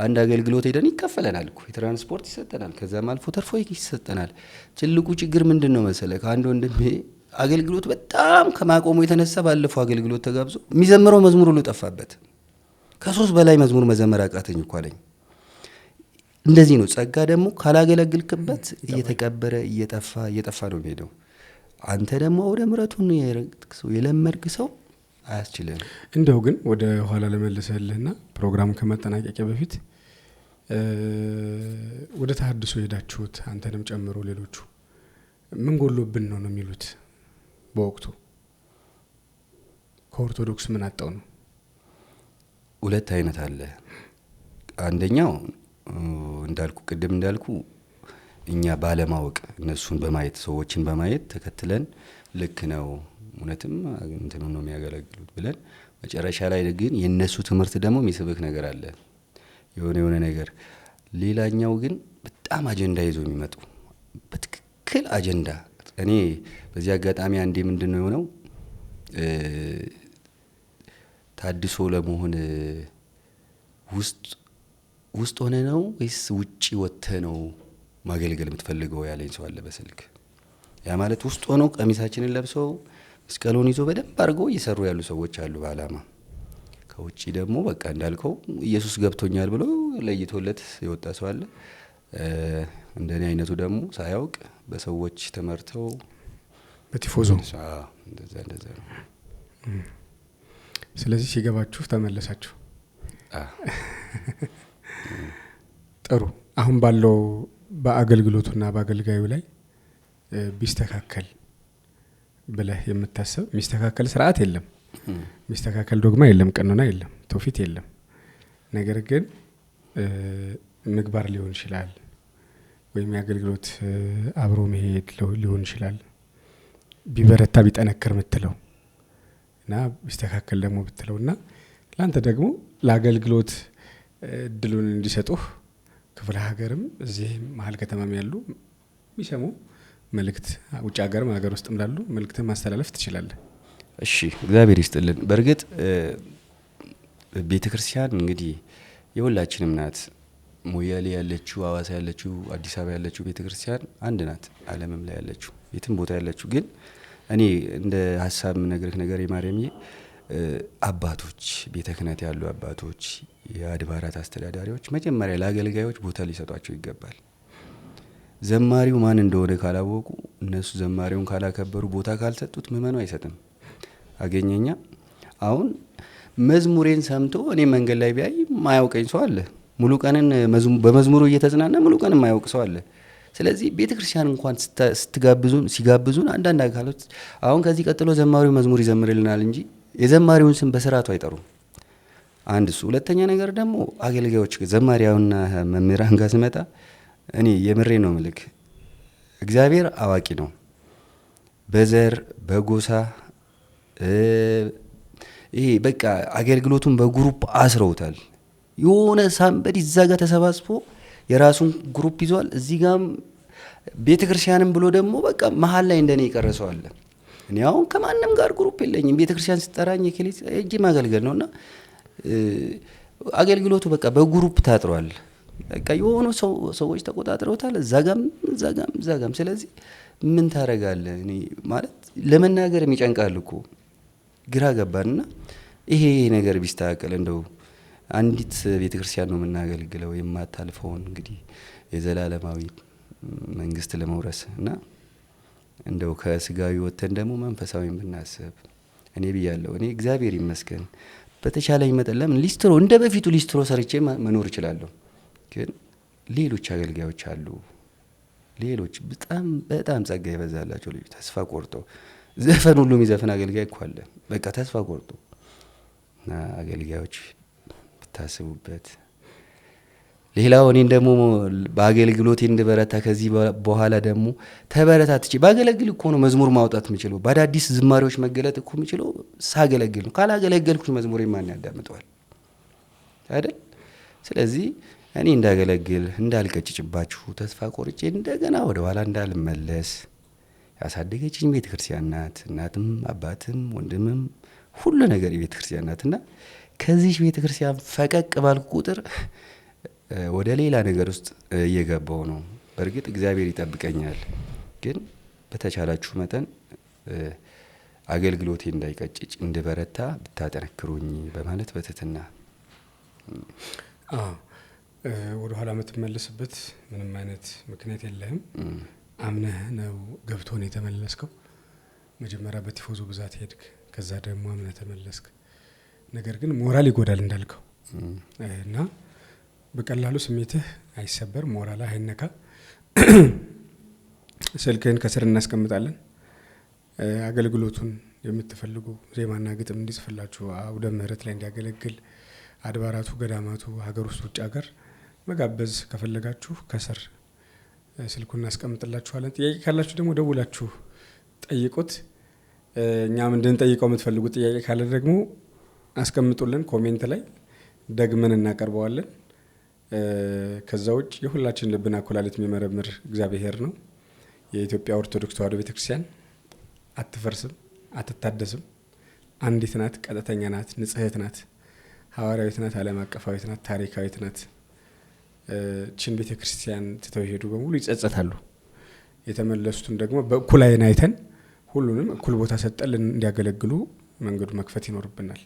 አንድ አገልግሎት ሄደን ይከፈለናል እኮ የትራንስፖርት ይሰጠናል፣ ከዛም አልፎ ተርፎ ይሰጠናል። ትልቁ ችግር ምንድነው መሰለህ ከአንድ ወንድሜ አገልግሎት በጣም ከማቆሙ የተነሳ ባለፈው አገልግሎት ተጋብዞ የሚዘምረው መዝሙር ሁሉ ጠፋበት። ከ3 በላይ መዝሙር መዘመር አቃተኝ እኮ አለኝ። እንደዚህ ነው ጸጋ ደግሞ ካላገለግልክበት እየተቀበረ እየጠፋ ነው የሚሄደው። አንተ ደግሞ ወደ ምሕረቱን የለመድክ ሰው አያስችልም። እንደው ግን ወደ ኋላ ለመለሰልህና ፕሮግራም ከመጠናቀቂያ በፊት ወደ ተሐድሶ ሄዳችሁት አንተንም ጨምሮ ሌሎቹ ምን ጎሎብን ነው የሚሉት? በወቅቱ ከኦርቶዶክስ ምን አጣው ነው? ሁለት አይነት አለ። አንደኛው ቅድም እንዳልኩ እኛ ባለማወቅ እነሱን በማየት ሰዎችን በማየት ተከትለን ልክ ነው እውነትም እንትኑ ነው የሚያገለግሉት ብለን መጨረሻ ላይ ግን የነሱ ትምህርት ደግሞ የሚስብክ ነገር አለ የሆነ ነገር። ሌላኛው ግን በጣም አጀንዳ ይዞ የሚመጡ በትክክል አጀንዳ። እኔ በዚህ አጋጣሚ አንዴ ምንድነው የሆነው ታድሶ ለመሆን ውስጥ ሆነ ነው ወይስ ውጪ ወጥተ ነው ማገልገል የምትፈልገው ያለኝ ሰው አለ በስልክ። ያ ማለት ውስጥ ሆነው ቀሚሳችንን ለብሰው መስቀሉን ይዞ በደንብ አድርገው እየሰሩ ያሉ ሰዎች አሉ በዓላማ። ከውጪ ደግሞ በቃ እንዳልከው ኢየሱስ ገብቶኛል ብሎ ለይቶለት የወጣ ሰው አለ። እንደኔ አይነቱ ደግሞ ሳያውቅ በሰዎች ተመርተው በቲፎዞ እንደዛ ነው። ስለዚህ ሲገባችሁ ተመለሳችሁ። ጥሩ። አሁን ባለው በአገልግሎቱና በአገልጋዩ ላይ ቢስተካከል ብለህ የምታስብ የሚስተካከል ስርዓት የለም፣ የሚስተካከል ዶግማ የለም፣ ቀኖና የለም፣ ትውፊት የለም። ነገር ግን ምግባር ሊሆን ይችላል ወይም የአገልግሎት አብሮ መሄድ ሊሆን ይችላል። ቢበረታ ቢጠነክር ምትለው እና ቢስተካከል ደግሞ ብትለውና ላንተ ደግሞ ለአገልግሎት እድሉን እንዲሰጡህ ክፍለ ሀገርም እዚህ መሀል ከተማም ያሉ የሚሰሙ መልእክት ውጭ ሀገርም ሀገር ውስጥም ላሉ መልእክትን ማስተላለፍ ትችላለህ። እሺ እግዚአብሔር ይስጥልን። በእርግጥ ቤተክርስቲያን እንግዲህ የሁላችንም ናት። ሞያሌ ያለችው፣ ሐዋሳ ያለችው፣ አዲስ አበባ ያለችው ቤተክርስቲያን አንድ ናት። ዓለምም ላይ ያለችው የትም ቦታ ያለችው ግን እኔ እንደ ሀሳብ ምነግርህ ነገር የማርያምዬ አባቶች ቤተ ክህነት ያሉ አባቶች የአድባራት አስተዳዳሪዎች መጀመሪያ ለአገልጋዮች ቦታ ሊሰጧቸው ይገባል። ዘማሪው ማን እንደሆነ ካላወቁ እነሱ ዘማሪውን ካላከበሩ ቦታ ካልሰጡት ምእመኑ አይሰጥም። አገኘኛ አሁን መዝሙሬን ሰምቶ እኔ መንገድ ላይ ቢያይ ማያውቀኝ ሰው አለ። ሙሉ ቀንን በመዝሙሩ እየተዝናና ሙሉ ቀን ማያውቅ ሰው አለ። ስለዚህ ቤተክርስቲያን እንኳን ሲጋብዙን አንዳንድ አካሎች አሁን ከዚህ ቀጥሎ ዘማሪው መዝሙር ይዘምርልናል እንጂ የዘማሪውን ስም በስርዓቱ አይጠሩም። አንድ እሱ። ሁለተኛ ነገር ደግሞ አገልጋዮች ዘማሪያውና መምህራን ጋር ስመጣ እኔ የምሬ ነው ምልክ እግዚአብሔር አዋቂ ነው። በዘር በጎሳ ይሄ በቃ አገልግሎቱን በግሩፕ አስረውታል። የሆነ ሳምበዲ እዛ ጋር ተሰባስቦ የራሱን ግሩፕ ይዟል። እዚህ ጋም ቤተክርስቲያንም ብሎ ደግሞ በቃ መሀል ላይ እንደኔ ይቀረሰው አለ። እኔ አሁን ከማንም ጋር ግሩፕ የለኝም። ቤተክርስቲያን ስጠራኝ የከሌት እጂ ማገልገል ነውና አገልግሎቱ በቃ በግሩፕ ታጥሯል። በቃ የሆኑ ሰዎች ተቆጣጥረውታል። እዛጋም ስለዚህ ምን ታረጋለህ? እኔ ማለት ለመናገር የሚጨንቃል እኮ ግራ ገባንና ይሄ ነገር ቢስተካከል እንደው አንዲት ቤተክርስቲያን ነው የምናገልግለው የማታልፈውን እንግዲህ የዘላለማዊ መንግስት ለመውረስ እና እንደው ከስጋዊ ወተን ደግሞ መንፈሳዊን ብናስብ እኔ ብያለሁ። እኔ እግዚአብሔር ይመስገን በተቻለኝ መጠን ለምን ሊስትሮ እንደ በፊቱ ሊስትሮ ሰርቼ መኖር እችላለሁ። ግን ሌሎች አገልጋዮች አሉ፣ ሌሎች በጣም ጸጋ ይበዛላቸው ልጅ ተስፋ ቆርጦ ዘፈን ሁሉ የሚዘፍን አገልጋይ እኮ አለ። በቃ ተስፋ ቆርጦ እና አገልጋዮች ብታስቡበት። ሌላው እኔን ደግሞ በአገልግሎቴ እንድበረታ ከዚህ በኋላ ደግሞ ተበረታትቼ ባገለግል እኮ ነው መዝሙር ማውጣት የምችለው። በአዳዲስ ዝማሬዎች መገለጥ እኮ የምችለው ሳገለግል ነው። ካላገለገልኩ መዝሙሬ ማን ያዳምጠዋል አይደል? ስለዚህ እኔ እንዳገለግል እንዳልቀጭጭባችሁ ተስፋ ቆርጬ እንደገና ወደ ኋላ እንዳልመለስ ያሳደገችኝ ቤተክርስቲያን ናት። እናትም አባትም ወንድምም ሁሉ ነገር የቤተክርስቲያን ናትና ከዚህ ቤተክርስቲያን ፈቀቅ ባልኩ ቁጥር ወደ ሌላ ነገር ውስጥ እየገባው ነው። በእርግጥ እግዚአብሔር ይጠብቀኛል፣ ግን በተቻላችሁ መጠን አገልግሎቴ እንዳይቀጭጭ እንድበረታ ብታጠነክሩኝ በማለት በትህትና። ወደ ኋላ የምትመለስበት ምንም አይነት ምክንያት የለህም። አምነህ ነው ገብቶን የተመለስከው። መጀመሪያ በቲፎዞ ብዛት ሄድክ፣ ከዛ ደግሞ አምነህ ተመለስክ። ነገር ግን ሞራል ይጎዳል እንዳልከው እና በቀላሉ ስሜትህ አይሰበር፣ ሞራልህ አይነካ። ስልክህን ከስር እናስቀምጣለን። አገልግሎቱን የምትፈልጉ ዜማና ግጥም እንዲጽፍላችሁ አውደ ምህረት ላይ እንዲያገለግል አድባራቱ፣ ገዳማቱ፣ ሀገር ውስጥ ውጭ ሀገር መጋበዝ ከፈለጋችሁ ከስር ስልኩን እናስቀምጥላችኋለን። ጥያቄ ካላችሁ ደግሞ ደውላችሁ ጠይቁት። እኛም እንድንጠይቀው የምትፈልጉት ጥያቄ ካለ ደግሞ አስቀምጡልን ኮሜንት ላይ፣ ደግመን እናቀርበዋለን። ከዛ ውጭ የሁላችን ልብና ኩላሊት የሚመረምር እግዚአብሔር ነው። የኢትዮጵያ ኦርቶዶክስ ተዋሕዶ ቤተክርስቲያን አትፈርስም፣ አትታደስም። አንዲት ናት፣ ቀጥተኛ ናት፣ ንጽሕት ናት፣ ሐዋርያዊት ናት፣ ዓለም አቀፋዊት ናት፣ ታሪካዊት ናት። ችን ቤተክርስቲያን ትተው ሄዱ በሙሉ ይጸጸታሉ። የተመለሱትን ደግሞ በእኩል ዓይን አይተን ሁሉንም እኩል ቦታ ሰጠን እንዲያገለግሉ መንገዱ መክፈት ይኖርብናል።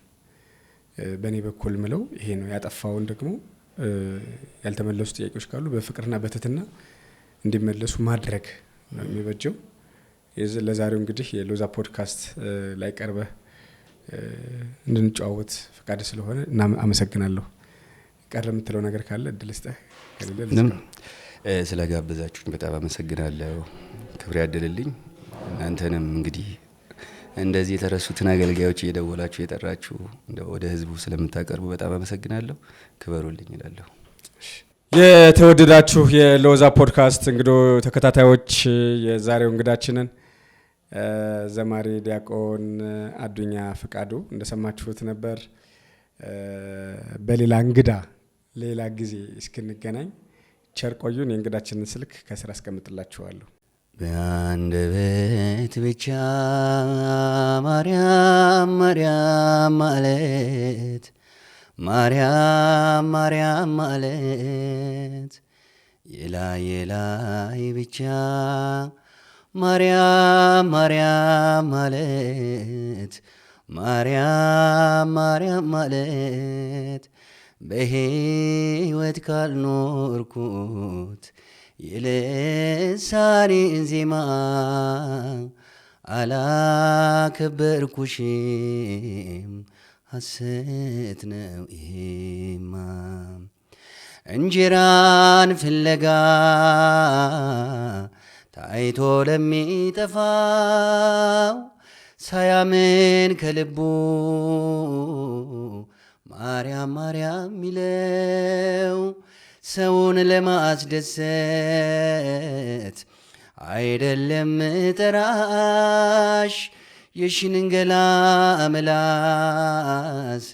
በእኔ በኩል ምለው ይሄ ነው። ያጠፋውን ደግሞ ያልተመለሱ ጥያቄዎች ካሉ በፍቅርና በትህትና እንዲመለሱ ማድረግ ነው የሚበጀው። ለዛሬው እንግዲህ የሎዛ ፖድካስት ላይ ቀርበህ እንድንጨዋወት ፈቃድ ስለሆነ አመሰግናለሁ። ቀረ የምትለው ነገር ካለ እድል ስጠህ። ስለጋበዛችሁኝ በጣም አመሰግናለሁ። ክብር ያድልልኝ። እናንተንም እንግዲህ እንደዚህ የተረሱትን አገልጋዮች እየደወላችሁ የጠራችሁ ወደ ህዝቡ ስለምታቀርቡ በጣም አመሰግናለሁ። ክበሩልኝ እላለሁ። የተወደዳችሁ የሎዛ ፖድካስት ተከታታዮች የዛሬው እንግዳችንን ዘማሪ ዲያቆን አዱኛ ፍቃዱ እንደሰማችሁት ነበር። በሌላ እንግዳ ሌላ ጊዜ እስክንገናኝ ቸር ቆዩን። የእንግዳችንን ስልክ ከስር አስቀምጥላችኋለሁ። በአንደበት ብቻ ማርያም ማርያም ማለት ማርያም ማርያም ማለት የላይ የላይ ብቻ ማርያም ማርያም ማለት ማርያም ማርያም ማለት በሕይወት ካልኖርኩት የልሳኔን ዜማ አላከበርኩሽም፣ ሐሰት ነው ይሄማ። እንጀራን ፍለጋ ታይቶ ለሚጠፋው ሳያምን ከልቡ ማርያም ማርያም ሚለው ሰውን ለማስደሰት አይደለም ጠራሽ የሽንገላ ምላስ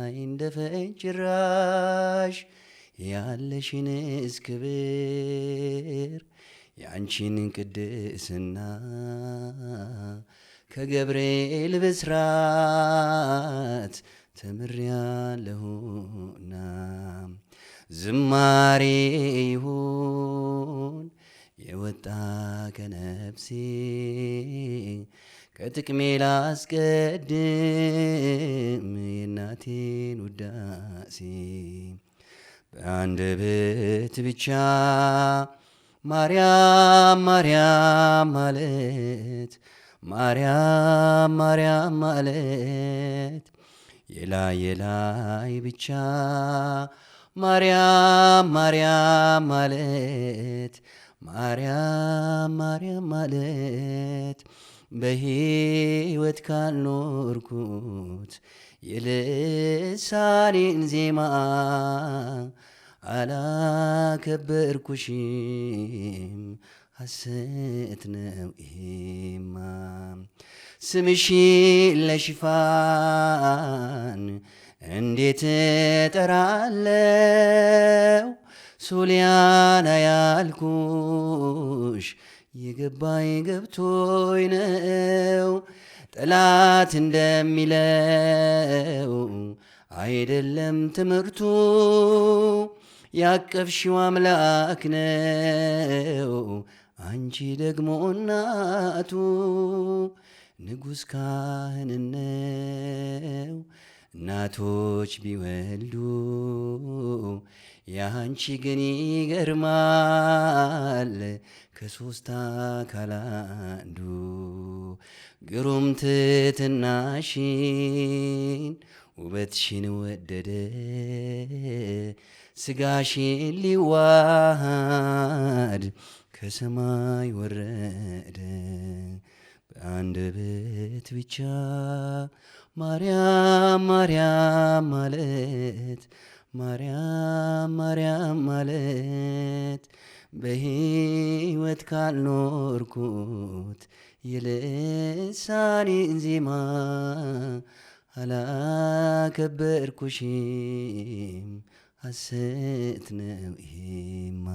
አይንደፈኝ ጭራሽ ያለሽንስ ክብር ያንቺን ቅድስና ከገብርኤል ብስራት ተምሬያለሁና ዝማሬ ይሁን የወጣ ከነፍሴ ከጥቅሜ ላስቀድም የእናቴን ውዳሴ በአንደበት ብቻ ማርያም ማርያም ማለት ማርያም ማርያም ማለት የላይ የላይ ብቻ ማርያም ማርያም ማለት ማርያም ማርያም ማለት በሕይወት ካልኖርኩት የልሳኔን ዜማ አላከበርኩሽም፣ ሐሰት ነው ይሄማ። ስምሽን ለሽፋን እንዴት እጠራለው? ሶሊያና ያልኩሽ የገባኝ ገብቶኝ ነው። ጠላት እንደሚለው አይደለም ትምህርቱ፣ ያቀፍሽው አምላክ ነው አንቺ ደግሞ እናቱ። ንጉሥ ካህንነው እናቶች ቢወልዱ ያንቺ ግን ይገርማል ከሶስት አካል አንዱ። ግሩም ትሕትናሽን ውበትሽን ወደደ ስጋሽን ሊዋሃድ ከሰማይ ወረደ በአንደበት ብቻ ማርያም ማርያም ማለት ማርያም ማርያም ማለት በሕይወት ካልኖርኩት የልሳኔን ዜማ አላከበርኩሽም ሐሰት ነው ይሄማ